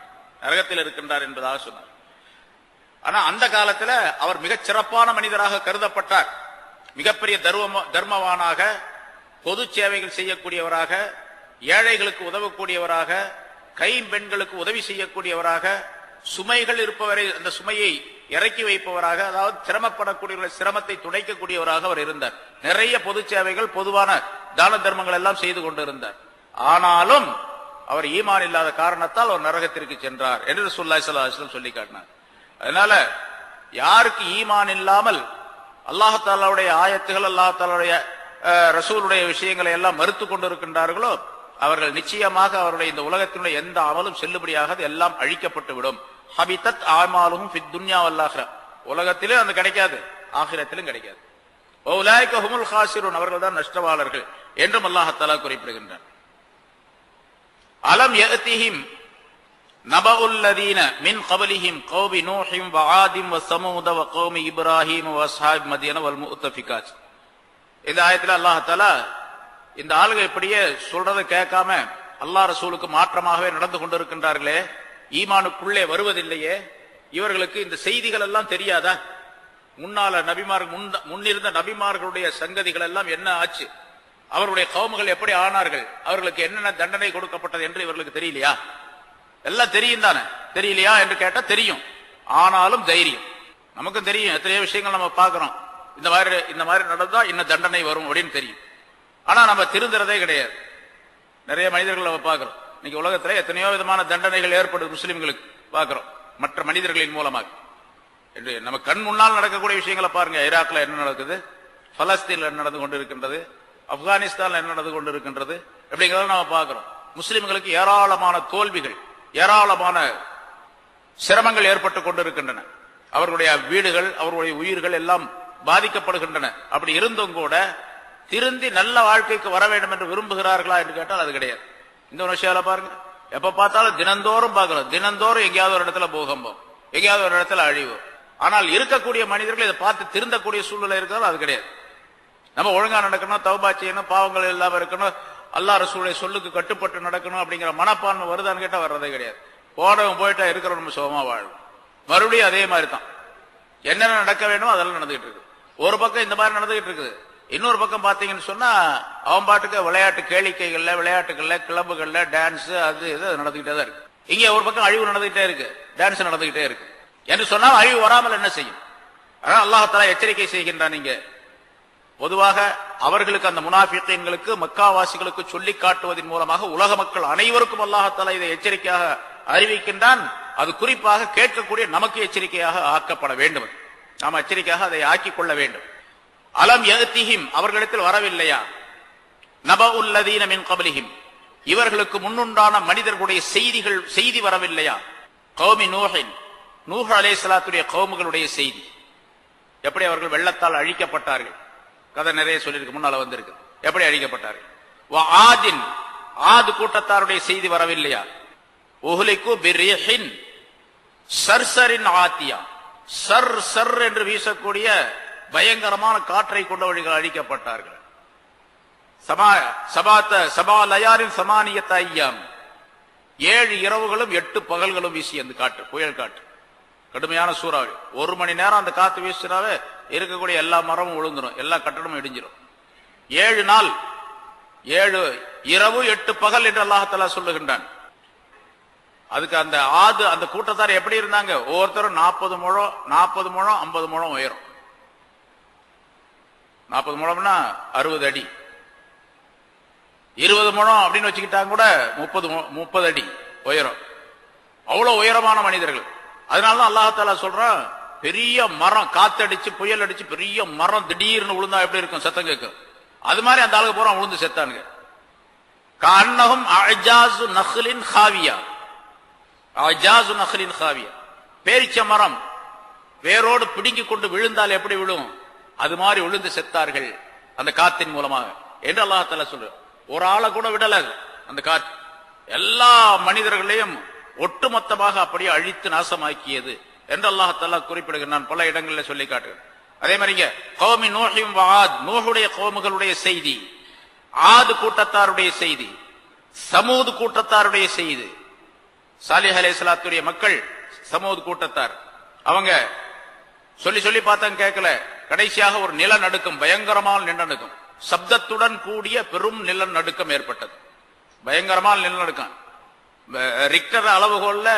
நரகத்தில் இருக்கின்றார் என்பதாக சொன்னார். ஆனா அந்த காலத்துல அவர் மிகச் சிறப்பான மனிதராக கருதப்பட்டார். மிகப்பெரிய தர்மவானாக, பொது சேவைகள் செய்யக்கூடியவராக, ஏழைகளுக்கு உதவக்கூடியவராக, கைம்பெண்களுக்கு உதவி செய்யக்கூடியவராக, சுமைகள் இருப்பவரை அந்த சுமையை இறக்கி வைப்பவராக, அதாவது சிரமப்படக்கூடிய சிரமத்தை துடைக்கக்கூடியவராக அவர் இருந்தார். நிறைய பொது சேவைகள், பொதுவான தான தர்மங்கள் எல்லாம் செய்து கொண்டிருந்தார். ஆனாலும் அவர் ஈமான் இல்லாத காரணத்தால் அவர் நரகத்திற்கு சென்றார் என்று ரசூலுல்லாஹி ஸல்லல்லாஹு அலைஹி வஸல்லம் சொல்லி காட்டினார். அதனால யாருக்கு ஈமான் இல்லாமல் அல்லாஹ் தஆலாவுடைய ஆயத்துகள், அல்லாஹ் தஆலாவுடைய ரசூலுடைய விஷயங்களை எல்லாம் மறுத்து கொண்டிருக்கின்றார்களோ அவர்கள் நிச்சயமாக அவருடைய இந்த உலகத்தினுடைய எந்த அமலும் செல்லுபடியாக எல்லாம் அழிக்கப்பட்டு விடும். ஹபிதத் ஆமாலுஹும் ஃபித் துன்யா வல் ஆখিরা, உலகத்திலே அது கிடைக்காது, ஆகிரத்திலும் கிடைக்காது. உலைக ஹுமுல் காசிரூன், அவர்கள் தான் நஷ்டவாளர்கள் என்றும் அல்லாஹ் தஆலா குறிப்பிடுகின்றார். அலம் யஅதிஹிம் நபஉல் லதீன மின் கப்லிஹிம் கௌமி நூஹிம் வ ஆதிம் வ ஸமூத வ கௌமி இப்ராஹீம் வ அஸ்ஹாப் மதியன வல் முத்தஃபிகாத். இந்த ஆயத்துல அல்லாஹ் தஆலா இந்த ஆளுங்க இப்படியே சொல்றதை கேட்காம அல்லாஹ் ரசூலுக்கு மாற்றமாகவே நடந்து கொண்டிருக்கின்றார்களே, ஈமானுக்குள்ளே வருவதில்லையே, இவர்களுக்கு இந்த செய்திகள் எல்லாம் தெரியாதா? முன்னால முன்னிருந்த நபிமார்களுடைய சங்கதிகள் எல்லாம் என்ன ஆச்சு, அவருடைய கௌமுகள் எப்படி ஆனார்கள், அவர்களுக்கு என்னென்ன தண்டனை கொடுக்கப்பட்டது என்று இவர்களுக்கு தெரியலையா? எல்லாம் தெரியும் தானே. தெரியலையா என்று கேட்டா தெரியும். ஆனாலும் தைரியம் நமக்கும் தெரியும். எத்தனையோ விஷயங்கள் நம்ம பார்க்கிறோம், இந்த மாதிரி நடந்தா இன்னும் தண்டனை வரும் அப்படின்னு தெரியும். ஆனா நம்ம திருந்துறதே கிடையாது. நிறைய மனிதர்கள் நம்ம பார்க்கிறோம். இன்னைக்கு உலகத்துல எத்தனையோ விதமான தண்டனைகள் ஏற்படுது முஸ்லிம்களுக்கு பார்க்கிறோம், மற்ற மனிதர்களின் மூலமாக. என்று நம்ம கண் முன்னால் நடக்கக்கூடிய விஷயங்களை பாருங்க. ஈராக்ல என்ன நடக்குது, பலஸ்தீன்ல என்ன நடந்து கொண்டிருக்கின்றது, ஆப்கானிஸ்தான்ல என்ன நடந்து கொண்டிருக்கின்றது, எப்படிங்கிறத நம்ம பார்க்கிறோம். முஸ்லிம்களுக்கு ஏராளமான தோல்விகள், ஏராளமான சிரமங்கள் ஏற்பட்டு கொண்டிருக்கின்றன. அவர்களுடைய வீடுகள், அவர்களுடைய உயிர்கள் எல்லாம் பாதிக்கப்படுகின்றன. அப்படி இருந்தும் கூட திருந்தி நல்ல வாழ்க்கைக்கு வர வேண்டும் என்று விரும்புகிறார்களா என்று கேட்டால் அது கிடையாது. இந்தோனேஷியால பாருங்க, எப்ப பார்த்தாலும் தினந்தோறும் பார்க்கிறோம், தினந்தோறும் எங்கேயாவது ஒரு இடத்துல பூகம்பம், எங்கேயாவது ஒரு இடத்துல அழிவு. ஆனால் இருக்கக்கூடிய மனிதர்கள் இதை பார்த்து திருந்தக்கூடிய சூழ்நிலை இருக்கிறார்கள், அது கிடையாது. நம்ம ஒழுங்கா நடக்கணும், தௌபா செய்யணும், பாவங்கள் இல்லாம இருக்கணும், அல்லாஹ் ரசூலுடைய சொல்லுக்கு கட்டுப்பட்டு நடக்கணும் அப்படிங்கிற மனப்பான்மை வருதான்னு கேட்டா வர்றதே கிடையாது. போனவன் போயிட்டா இருக்கிற நம்ம சுகமா வாழும். மறுபடியும் அதே மாதிரி தான் என்னென்ன நடக்க வேண்டுமோ அதெல்லாம் நடந்துகிட்டு இருக்கு. ஒரு பக்கம் இந்த மாதிரி நடந்துகிட்டு இருக்குது, இன்னொரு பக்கம் பாத்தீங்கன்னு சொன்னா அவன் பாட்டுக்கு விளையாட்டு கேளிக்கைகள்ல, விளையாட்டுகள்ல, கிளப்புகள்ல டான்ஸ் அது இது நடந்துகிட்டே தான் இருக்கு. இங்க ஒரு பக்கம் அழிவு நடந்துகிட்டே இருக்கு, டான்ஸ் நடந்துகிட்டே இருக்கு என்று சொன்னால் அழிவு வராமல் என்ன செய்யும்? ஆனா அல்லாஹ் தஆலா எச்சரிக்கை செய்கின்றான். நீங்க பொதுவாக அவர்களுக்கு, அந்த முனாஃபிகீன்களுக்கு, மக்காவாசிகளுக்கு சொல்லி காட்டுவதன் மூலமாக உலக மக்கள் அனைவருக்கும் அல்லாஹ் தஆலா இதை எச்சரிக்கையாக அறிவிக்கின்றான். அது குறிப்பாக கேட்கக்கூடிய நமக்கு எச்சரிக்கையாக ஆக்கப்பட வேண்டும். நாம் எச்சரிக்கையாக அதை ஆக்கிக் கொள்ள வேண்டும். அலம் யஅதிஹிம், அவர்களிடத்தில் வரவில்லையா, நபஉல் லதீன மின் கப்லிஹிம், இவர்களுக்கு முன்னுண்டான மனிதர்களுடைய செய்தி வரவில்லையா? கௌமி நூஹின், நூஹ் அலைஹிஸ்ஸலாத்துடைய கௌமுகளுடைய செய்தி, எப்படி அவர்கள் வெள்ளத்தால் அழிக்கப்பட்டார்கள். கதை நிறைய சொல்லியிருக்கு, முன்னால வந்திருக்கு, எப்படி அழிக்கப்பட்டார்கள். ஆதின், ஆது கூட்டத்தாருடைய செய்தி வரவில்லையா? உஹ்லிகு பிர்ரிஹின் சர்சரின் ஆத்தியா, சர் சர் என்று வீசக்கூடிய பயங்கரமான காற்றை கொண்டவர்கள் அழிக்கப்பட்டார்கள். சபா லயாரின் சமானியத் ஐயாம், 7 இரவுகளும் 8 பகல்களும் வீசி அந்த காற்று, புயல் காற்று, கடுமையான சூறாவளி. 1 மணி நேரம் அந்த காத்து வீசினாவே இருக்கக்கூடிய எல்லா மரமும் விழுந்துடும், எல்லா கட்டடமும் இடிஞ்சிடும். 7 நாள் 7 இரவு 8 பகல் என்று அல்லாஹ் தஆலா சொல்லுகின்றான். அதுக்கு அந்த ஆது, அந்த கூட்டத்தார் எப்படி இருந்தாங்க? ஒவ்வொருத்தரும் 40 முழம் 50 முழம் உயரம். 40 முழம்னா 60 அடி, 20 முழம் அப்படின்னு வச்சுக்கிட்டாங்க கூட 30 அடி உயரம். அவ்வளவு உயரமான மனிதர்கள். அதனாலதான் அல்லாஹ் தஆலா சொல்றான், பெரிய மரம் காத்தடிச்சு புயல் அடிச்சு பெரிய மரம் திடீர்னு விழுந்தா எப்படி இருக்கும், சத்தம் கேட்கும். அது மாதிரி அந்த ஆளுக்கு பூரா விழுந்து செத்தானுங்க. கஅன்னஹும் அஜாஸு நஹ்லின் ஹாவியா, அஜாஸு நஹ்லின் ஹாவியா, பேரிச்ச மரம் வேரோடு பிடுங்கி கொண்டு விழுந்தால் எப்படி விழும், அது மாதிரி விழுந்து செத்தார்கள் அந்த காத்தின் மூலமாக என்று அல்லாஹ் தஆலா சொல்றார். ஒரு ஆளை கூட விடல அந்த காற்று, எல்லா மனிதர்களையும் ஒட்டுமொத்தமாக அப்படியே அழித்து நாசமாக்கியது என்று அல்லாஹ் தஆலா குறிப்பிடுகிறான். பல இடங்களில் சொல்லி காட்டுகிறேன். அதே மாதிரிங்க கௌமி நூஹிம் வ ஆத், நூஹுடைய கௌமுகளுடைய செய்தி, ஆது கூட்டத்தாருடைய செய்தி, சமூது கூட்டத்தாருடைய செய்தி. சாலிஹ் அலைஹிஸ்ஸலாத்துடைய மக்கள் சமூது கூட்டத்தார், அவங்க சொல்லி சொல்லி பார்த்தாங்க, கேட்கல. கடைசியாக ஒரு நிலநடுக்கம், பயங்கரமான நிலநடுக்கம், சப்தத்துடன் கூடிய பெரும் நிலநடுக்கம் ஏற்பட்டது. பயங்கரமான நிலநடுக்கம். ரிக்டர் அளவுகோல்ல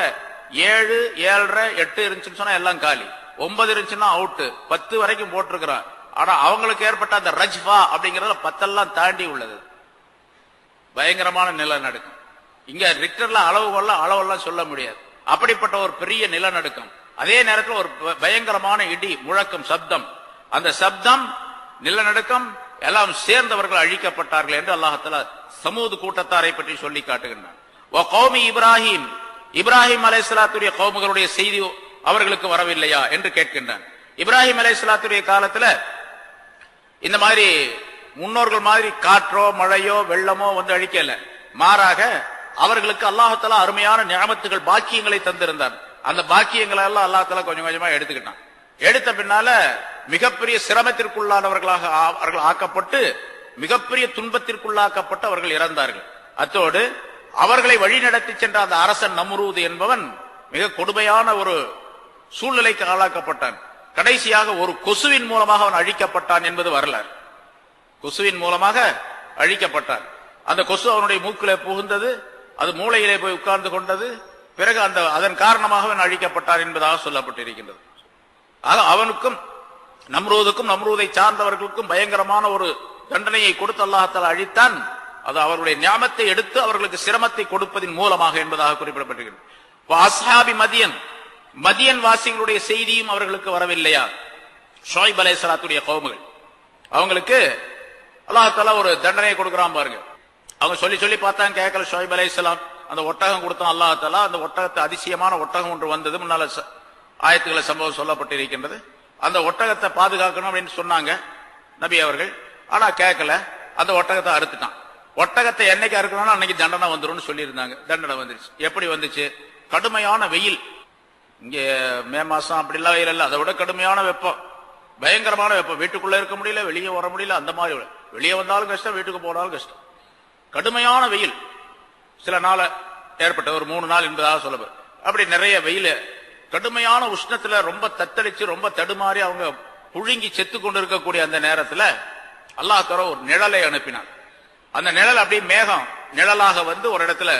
7, 7.5, 8 இருந்துச்சுன்னு சொன்னா எல்லாம் காலி, 9 இருந்துச்சுன்னா அவுட், 10 வரைக்கும் போட்டிருக்கிறான். ஆனா அவங்களுக்கு ஏற்பட்ட அந்த ரஜ்வா அப்படிங்கறத 10 தாண்டி உள்ளது. பயங்கரமான நிலநடுக்கம். இங்க ரிக்டர்ல அளவெல்லாம் சொல்ல முடியாது. அப்படிப்பட்ட ஒரு பெரிய நிலநடுக்கம். அதே நேரத்தில் ஒரு பயங்கரமான இடி முழக்கம், சப்தம். அந்த சப்தம், நிலநடுக்கம் எல்லாம் சேர்ந்தவர்கள் அழிக்கப்பட்டார்கள் என்று அல்லாஹ் தஆலா சமூது கூட்டத்தாரை பற்றி சொல்லி காட்டுகின்றான். கௌமி இப்ராஹிம், இப்ராஹிம் அலைஹிஸ்ஸலாத்துடைய கௌமுகளுடைய செய்தி அவர்களுக்கு வரவில்லையா என்று கேட்கின்றான். இப்ராஹிம் அலைஹிஸ்ஸலாத்துடைய காலத்துல இந்த மாதிரி முன்னோர்கள் மாதிரி காற்றோ மழையோ வெள்ளமோ வந்து அழிக்கல. மாறாக அவர்களுக்கு அல்லாஹ் தஆலா அருமையான நிஅமத்துகள், பாக்கியங்களை தந்திருந்தார். அந்த பாக்கியங்களை எல்லாம் அல்லாஹ் தஆலா கொஞ்சம் கொஞ்சமா எடுத்துக்கிட்டான். எடுத்த பின்னால மிகப்பெரிய சிரமத்திற்குள்ளானவர்களாக அவர்கள் ஆக்கப்பட்டு, மிகப்பெரிய துன்பத்திற்குள்ளாக்கப்பட்டு அவர்கள் இறந்தார்கள். அத்தோடு அவர்களை வழிநடத்தி சென்ற அந்த அரசன் நம்ரூத் என்பவன் மிக கொடுமையான ஒரு சூழ்நிலைக்கு ஆளாக்கப்பட்டான். கடைசியாக ஒரு கொசுவின் மூலமாக அவன் அழிக்கப்பட்டான் என்பது வரலாறு. கொசுவின் மூலமாக அழிக்கப்பட்டான். அந்த கொசு அவனுடைய மூக்கிலே புகுந்தது, அது மூளையிலே போய் உட்கார்ந்து கொண்டது. பிறகு அதன் காரணமாக அவன் அழிக்கப்பட்டான் என்பதாக சொல்லப்பட்டிருக்கின்றது. ஆக அவனுக்கும் நம்ரூதுக்கும் நம்ரூதை சார்ந்தவர்களுக்கும் பயங்கரமான ஒரு தண்டனையை கொடுத்து அல்லாஹ் தஆலா அழித்தான். அது அவர்களுடைய நியாமத்தை எடுத்து அவர்களுக்கு சிரமத்தை கொடுப்பதின் மூலமாக என்பதாக குறிப்பிடப்பட்டிருக்கிறது. அஸ்ஹாபி மதியன், மதியன் வாசிகளுடைய செய்தியும் அவர்களுக்கு வரவில்லையா? ஷுஐப் அலைஹிஸ்ஸலாத்துடைய கௌமுகள், அவங்களுக்கு அல்லாஹ் தஆலா ஒரு தண்டனையை கொடுக்கிறான் பாருங்க. அவங்க சொல்லி சொல்லி பார்த்தாங்க, கேட்கல. ஷுஐப் அலைஹிஸ்ஸலாம் அந்த ஒட்டகம் கொடுத்தான் அல்லாஹ் தஆலா. அந்த ஒட்டகத்தை, அதிசயமான ஒட்டகம் ஒன்று வந்தது, முன்னால ஆயத்துக்களை சம்பவம் சொல்லப்பட்டிருக்கின்றது. அந்த ஒட்டகத்தை பாதுகாக்கணும் அப்படின்னு சொன்னாங்க நபி அவர்கள். ஆனா கேட்கல, அந்த ஒட்டகத்தை அறுத்துட்டான். ஒட்டகத்தை என்னைக்கு அறுக்கணும் அன்னைக்கு தண்டனை வந்துடும் சொல்லி இருந்தாங்க. தண்டனை வந்துருச்சு. எப்படி வந்துச்சு? கடுமையான வெயில். இங்க மே மாசம் அப்படிலாம் வெயில் இல்ல, அதை விட கடுமையான வெப்பம், பயங்கரமான வெப்பம். வீட்டுக்குள்ள இருக்க முடியல, வெளியே வர முடியல. அந்த மாதிரி வெளியே வந்தாலும் கஷ்டம், வீட்டுக்கு போனாலும் கஷ்டம். கடுமையான வெயில் சில நாள் ஏற்பட்ட, ஒரு 3 நாள் என்பதாக சொல்லப்படும். அப்படி நிறைய வெயில், கடுமையான உஷ்ணத்துல ரொம்ப தத்தளிச்சு ரொம்ப தடுமாறி அவங்க புழுங்கி செத்து கொண்டு இருக்கக்கூடிய அந்த நேரத்துல அல்லாஹ் தஆலா ஒரு நிழலை அனுப்பினான். அந்த நிழல் அப்படியே மேகம் நிழலாக வந்து ஒரு இடத்துல,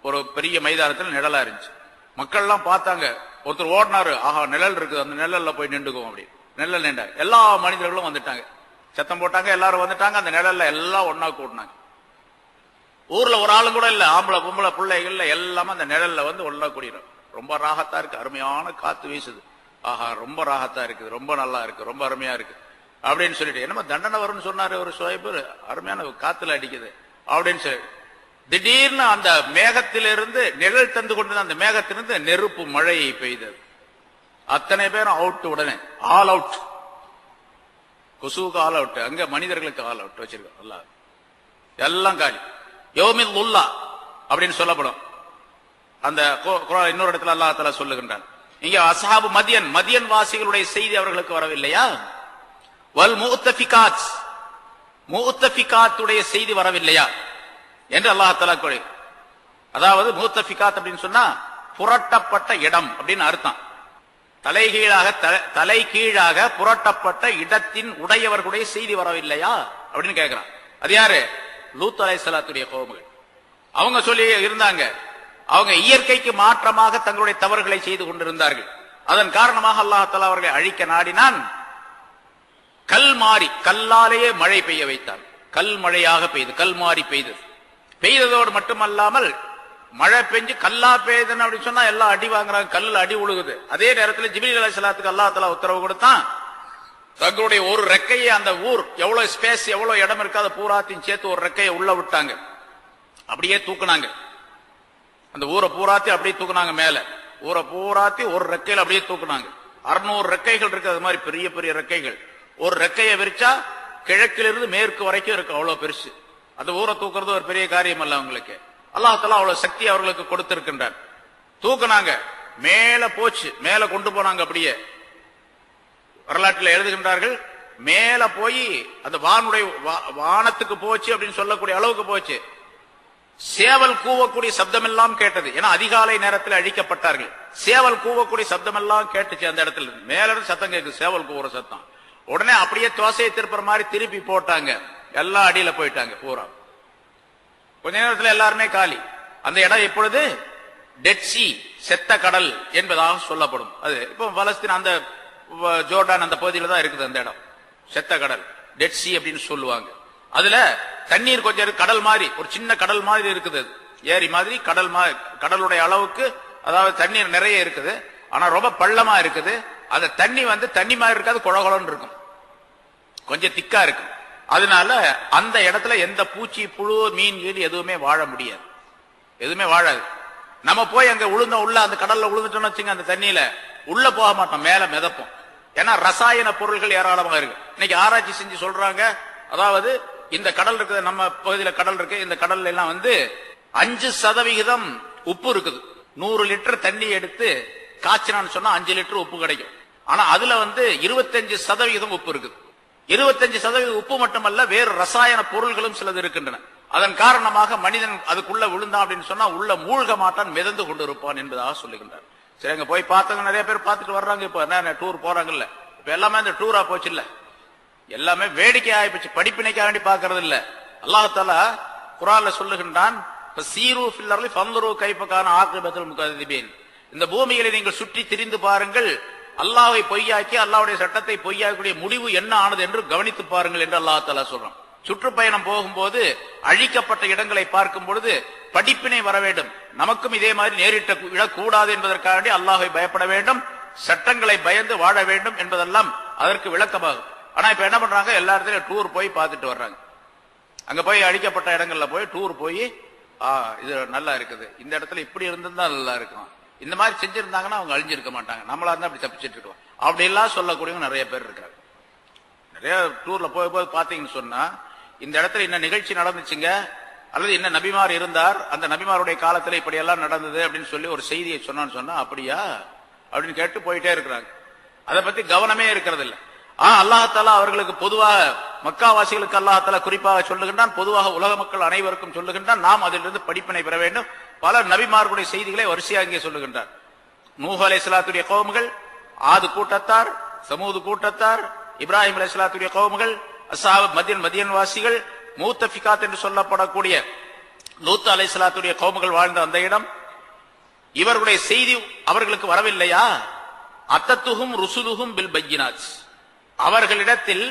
ஒரு பெரிய மைதானத்தில் நிழலா இருந்துச்சு. மக்கள் எல்லாம் பார்த்தாங்க. ஒருத்தர் ஓடினாரு, ஆஹா நிழல் இருக்குது, அந்த நிழல்ல போய் நின்றுக்குவோம். அப்படி நிழல் நின்றாங்க. எல்லா மனிதர்களும் வந்துட்டாங்க, சத்தம் போட்டாங்க, எல்லாரும் வந்துட்டாங்க. அந்த நிழல்ல எல்லாம் ஒன்னா கூட்டினாங்க. ஊர்ல ஒரு ஆளும் கூட இல்ல, ஆம்பளை பொம்பளை பிள்ளைகள் எல்லாமே அந்த நிழல்ல வந்து ஒன்னா கூடிடும். ரொம்ப ராகத்தா இருக்கு, அருமையான காத்து வீசுது. ஆஹா ரொம்ப ராகத்தா இருக்குது, ரொம்ப நல்லா இருக்கு, ரொம்ப அருமையா இருக்கு அப்படின்னு சொல்லிட்டு, என்னமா தண்டனை வரும்னு சொன்னாரு ஒரு ஷுஐப், அருமையான காத்துல அடிக்குது அப்படின்னு சொல்லி, திடீர்னு அந்த மேகத்திலிருந்து நிழல் தந்து கொண்டு அந்த மேகத்திலிருந்து நெருப்பு மழையை பெய்தது. அத்தனை பேரும் அவுட், உடனே ஆல் அவுட். கொசுவுக்கு ஆல் அவுட், அங்க மனிதர்களுக்கு ஆல் அவுட் வச்சிருக்கோம். எல்லாம் காலி. யௌமில் உல்லா அப்படின்னு சொல்லப்படும். அந்த இன்னொரு இடத்துல அல்லாஹ் தஆலா சொல்லுகின்றான். இங்க அஸ்ஹாபு மதியன், மதியன் வாசிகளுடைய செய்தி அவர்களுக்கு வரவில்லையா? வல் முஅத்தஃபிகாத், முஅத்தஃபிகாத்துடைய செய்தி வரவில்லையா என்று அல்லாஹ் தஆலா கூறி, அதாவது முஅத்தஃபிகாத் அப்படின்னு சொன்னா புரட்டப்பட்ட இடம் அப்படின்னு அர்த்தம். தலைகீழாக புரட்டப்பட்ட இடத்தின் உடையவர்களுடைய செய்தி வரவில்லையா அப்படின்னு கேட்கிறான். அது யாரு? லூத் அலைஹிஸ்ஸலாத்துடைய கௌமுகள். அவங்க சொல்லி இருந்தாங்க, அவங்க இயற்கைக்கு மாற்றமாக தங்களுடைய தவறுகளை செய்து கொண்டிருந்தார்கள். அதன் காரணமாக அல்லாஹ் தஆலா அவர்களை அழிக்க நாடினான். கல் மாறி, கல்லாலேயே மழை பெய்ய வைத்தான். கல் மழையாக பெய்து, கல் மாறி பெய்தது. பெய்ததோடு மட்டுமல்லாமல் மழை பெஞ்சு கல்லா பெய்யுதுன்னு அப்படின்னு சொன்னா எல்லாம் அடி வாங்குறாங்க, கல்லுல அடி உழுகுது. அதே நேரத்தில் ஜிப்ரீல் அலைஹிஸ்ஸலாத்துக்கு அல்லாஹ் தஆலா உத்தரவு கொடுத்தான், தங்களுடைய ஒரு ரெக்கையை அந்த ஊர் எவ்வளவு ஸ்பேஸ் எவ்வளவு இடம் இருக்கு அதை பூராத்தையும் சேர்த்து ஒரு ரெக்கையை உள்ள விட்டாங்க. அப்படியே தூக்குனாங்க, அந்த ஊரை பூராத்தி அப்படியே தூக்குனாங்க மேல. ஊரை பூராத்தி ஒரு ரெக்கையில அப்படியே தூக்குனாங்க. 600 ரெக்கைகள் இருக்கு, அது மாதிரி பெரிய பெரிய ரெக்கைகள். ஒரு ரெக்கையை விரிச்சா கிழக்கிலிருந்து மேற்கு வரைக்கும் இருக்கு, அவ்வளவு பெருசு. அந்த ஊரை தூக்குறது ஒரு பெரிய காரியம் அல்ல அவங்களுக்கு. அல்லாஹ் தஆலா அவ்வளவு சக்தி அவர்களுக்கு கொடுத்திருக்கின்றார். தூக்குனாங்க, மேல போச்சு, மேல கொண்டு போனாங்க. அப்படியே வரலாற்றில் எழுதுகின்றார்கள், மேல போய் அந்த வானத்துக்கு போச்சு அப்படின்னு சொல்லக்கூடிய அளவுக்கு போச்சு. சேவல் கூவக்கூடிய சப்தம் எல்லாம் கேட்டது. ஏன்னா அதிகாலை நேரத்தில் அழிக்கப்பட்டார்கள். சேவல் கூவக்கூடிய சப்தம் எல்லாம் கேட்டுச்சு. அந்த இடத்துல மேல இருந்து சத்தம் கேட்குது, சேவல் கூவுற சத்தம். உடனே அப்படியே தோசையை திருப்புற மாதிரி திருப்பி போட்டாங்க, எல்லாம் அடியில போயிட்டாங்க பூரா. கொஞ்ச நேரத்தில் எல்லாருமே காலி. அந்த இடம் இப்பொழுது டெட் சி, செத்த கடல் என்பதாக சொல்லப்படும். அது இப்போ பலஸ்தீன் அந்த ஜோர்டான் அந்த பகுதியில தான் இருக்குது அந்த இடம், செத்த கடல், டெட் சி அப்படின்னு சொல்லுவாங்க. அதுல தண்ணீர் கொஞ்சம் கடல் மாதிரி, ஒரு சின்ன கடல் மாதிரி இருக்குது, ஏரி மாதிரி கடலுடைய அளவுக்கு, அதாவது தண்ணீர் நிறைய இருக்குது, ஆனா ரொம்ப பள்ளமா இருக்குது. அந்த தண்ணி தண்ணி மாதிரி இருக்காது, குழகுழன்னு இருக்கும், கொஞ்சம் திக்கா இருக்கு. அதனால அந்த இடத்துல எந்த பூச்சி புழு மீன் கீழ் எதுவுமே வாழ முடியாது, எதுவுமே வாழாது. நம்ம போய் அங்க உள்ள அந்த கடல்ல உளுந்துட்டோம்னு வச்சுங்க, அந்த தண்ணியில உள்ள போக மாட்டோம், மேல மிதப்போம். ஏன்னா ரசாயன பொருள்கள் ஏராளமாக இருக்கு. இன்னைக்கு ஆராய்ச்சி செஞ்சு சொல்றாங்க, அதாவது இந்த கடல் இருக்குது, நம்ம பகுதியில கடல் இருக்கு, இந்த கடல்ல எல்லாம் 5% உப்பு இருக்குது. 100 லிட்டர் தண்ணி எடுத்து காய்ச்சினான்னு சொன்னா 5 லிட்டர் உப்பு கிடைக்கும். ஆனா அதுல 25% உப்பு இருக்குது. 25% உப்பு மட்டுமல்ல, வேறு ரசாயன பொருள்களும் சிலது இருக்கின்றன. அதன் காரணமாக மனிதன் அதுக்குள்ள விழுந்தான் அப்படின்னு சொன்னா உள்ள மூழ்க மாட்டான், மிதந்து கொண்டு இருப்பான் என்பதாக சொல்லுகின்றார். சரி, அங்க போய் பார்த்தவங்க நிறைய பேர் பார்த்துட்டு வர்றாங்க. இப்ப என்ன டூர் போறாங்கல்ல, இப்ப எல்லாமே இந்த டூரா போச்சு இல்ல, எல்லாமே வேடிக்கை ஆயிப்போச்சு, படிப்பினைக்காக வேண்டி பாக்குறது இல்ல. அல்லாஹ் தஆலா குர்ஆன்ல சொல்லுகின்றான், சீரு ஃபில் அர்லி ஃபன்துரு கைஃப கான ஆகிபத்துல் முகذிபீன். இந்த பூமியிலே நீங்கள் சுற்றி திரிந்து பாருங்கள், அல்லாஹ்வை பொய்யாக்கி அல்லாஹ்வுடைய சட்டத்தை பொய்யாக்கக்கூடிய முடிவு என்ன ஆனது என்று கவனித்து பாருங்கள் என்று அல்லாஹ் தஆலா சொல்றான். சுற்றுப்பயணம் போகும்போது அழிக்கப்பட்ட இடங்களை பார்க்கும் பொழுது படிப்பினை வர வேண்டும். நமக்கும் இதே மாதிரி நேரிட்ட விடக்கூடாது என்பதற்காக அல்லாஹ்வை பயப்பட வேண்டும், சட்டங்களை பயந்து வாழ வேண்டும் என்பதெல்லாம் அதற்கு விளக்கமாகும். ஆனா இப்ப என்ன பண்றாங்க, எல்லா இடத்துலயும் டூர் போய் பார்த்துட்டு வர்றாங்க. அங்க போய் அழிக்கப்பட்ட இடங்கள்ல போய் டூர் போய் இது நல்லா இருக்குது, இந்த இடத்துல இப்படி இருந்திருந்தா நல்லா இருக்கும், இந்த மாதிரி செஞ்சிருந்தாங்கன்னா அவங்க அழிஞ்சிருக்க மாட்டாங்க, நம்மளா இருந்தா அப்படி தப்பிச்சிட்டு இருக்கோம் அப்படி எல்லாம் சொல்லக்கூடியவங்க நிறைய பேர் இருக்காங்க. நிறைய டூர்ல போய் பாத்தீங்கன்னு சொன்னா, இந்த இடத்துல என்ன நிகழ்ச்சி நடந்துச்சுங்க, அல்லது என்ன நபிமார் இருந்தார், அந்த நபிமாருடைய காலத்துல இப்படி எல்லாம் நடந்தது அப்படின்னு சொல்லி ஒரு செய்தியை சொன்னான்னு சொன்னா, அப்படியா அப்படின்னு கேட்டு போயிட்டே இருக்கிறாங்க. அதை பத்தி கவனமே இருக்கிறது இல்லை. அல்லாஹ் தஆலா அவர்களுக்கு பொதுவாக மக்காவாசிகளுக்கு அல்லாஹ் தஆலா குறிப்பாக சொல்லுகின்றான், பொதுவாக உலக மக்கள் அனைவருக்கும் சொல்லுகின்றான், நாம் அதிலிருந்து படிப்பினை பெற வேண்டும். பல நபிமார்களுடைய செய்திகளை வரிசையாக இங்கே சொல்லுகின்றார். நூஹ் அலைஹிஸ்ஸலாத்துடைய கௌமுகள், ஆது கூட்டத்தார், சமூது கூட்டத்தார், இப்ராஹிம் அலைஹிஸ்ஸலாத்துடைய கௌமுகள், அஸ்ஹாப் மதியன் வாசிகள், மூத்தஃபிகாத் என்று சொல்லப்படக்கூடிய லூத் அலைஹிஸ்ஸலாத்துடைய கௌமுகள் வாழ்ந்த அந்த இடம், இவர்களுடைய செய்தி அவர்களுக்கு வரவில்லையா? அத்தத்துஹும் ருசுலுஹும் பில் பையினாத், அவர்களிடத்தில்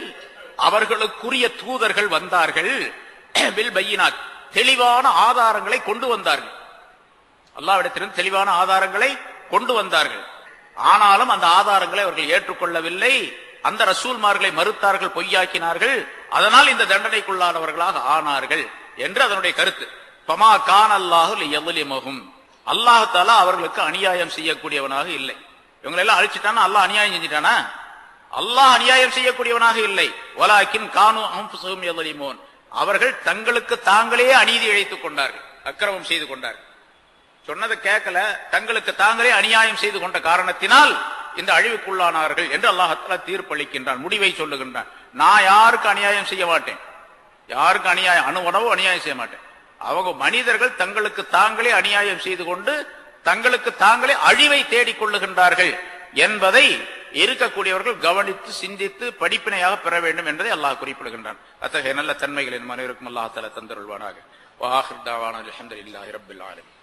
அவர்களுக்குரிய தூதர்கள் வந்தார்கள், பில் பையினாத், தெளிவான ஆதாரங்களை கொண்டு வந்தார்கள். அல்லாஹ்விடத்திலிருந்து தெளிவான ஆதாரங்களை கொண்டு வந்தார்கள். ஆனாலும் அந்த ஆதாரங்களை அவர்கள் ஏற்றுக்கொள்ளவில்லை, அந்த ரசூல்மார்களை மறுத்தார்கள், பொய்யாக்கினார்கள். அதனால் இந்த தண்டனைக்குள்ளானவர்களாக ஆனார்கள் என்று அதனுடைய கருத்து. பமா கான் அல்லாஹு லியظلمஹும், அல்லாஹ் தஆலா அவர்களுக்கு அநியாயம் செய்யக்கூடியவனாக இல்லை. இவங்களை எல்லாம் அழிச்சிட்டானா அல்லாஹ் அநியாயம் செஞ்சிட்டானா? அல்லாஹ் அநியாயம் செய்யக்கூடியவனாக இல்லை. வலாக்கின் கானு அன்ஃபுஸஹும் யظلمூன், அவர்கள் தங்களுக்கு தாங்களே அநீதி இழைத்துக் கொண்டார்கள், அக்கிரமம் செய்து கொண்டார்கள். சொன்னதை கேட்கல, தங்களுக்கு தாங்களே அநியாயம் செய்து கொண்ட காரணத்தினால் இந்த அழிவுக்குள்ளானார்கள் என்று அல்லாஹ் தஆலா தீர்ப்பளிக்கின்றான், முடிவை சொல்லுகின்றான். நான் யாருக்கு அநியாயம் செய்ய மாட்டேன், யாருக்கு அநியாயம் அணுவனவோ அநியாயம் செய்ய மாட்டேன். அவங்க மனிதர்கள் தங்களுக்கு தாங்களே அநியாயம் செய்து கொண்டு தங்களுக்கு தாங்களே அழிவை தேடிக் கொள்ளுகின்றார்கள் என்பதை இருக்கக்கூடியவர்கள் கவனித்து சிந்தித்து படிப்பினையாக பெற வேண்டும் என்பதை அல்லாஹ் குறிப்பிடுகின்றான். அத்தகைய நல்ல தன்மைகளின் மனைவருக்கும் அல்லாஹ் தஆலா தந்தருள்வானாக. வ ஆகிர் தஅவானா அல்ஹம்துலில்லாஹி ரப்பில் ஆலமீன்.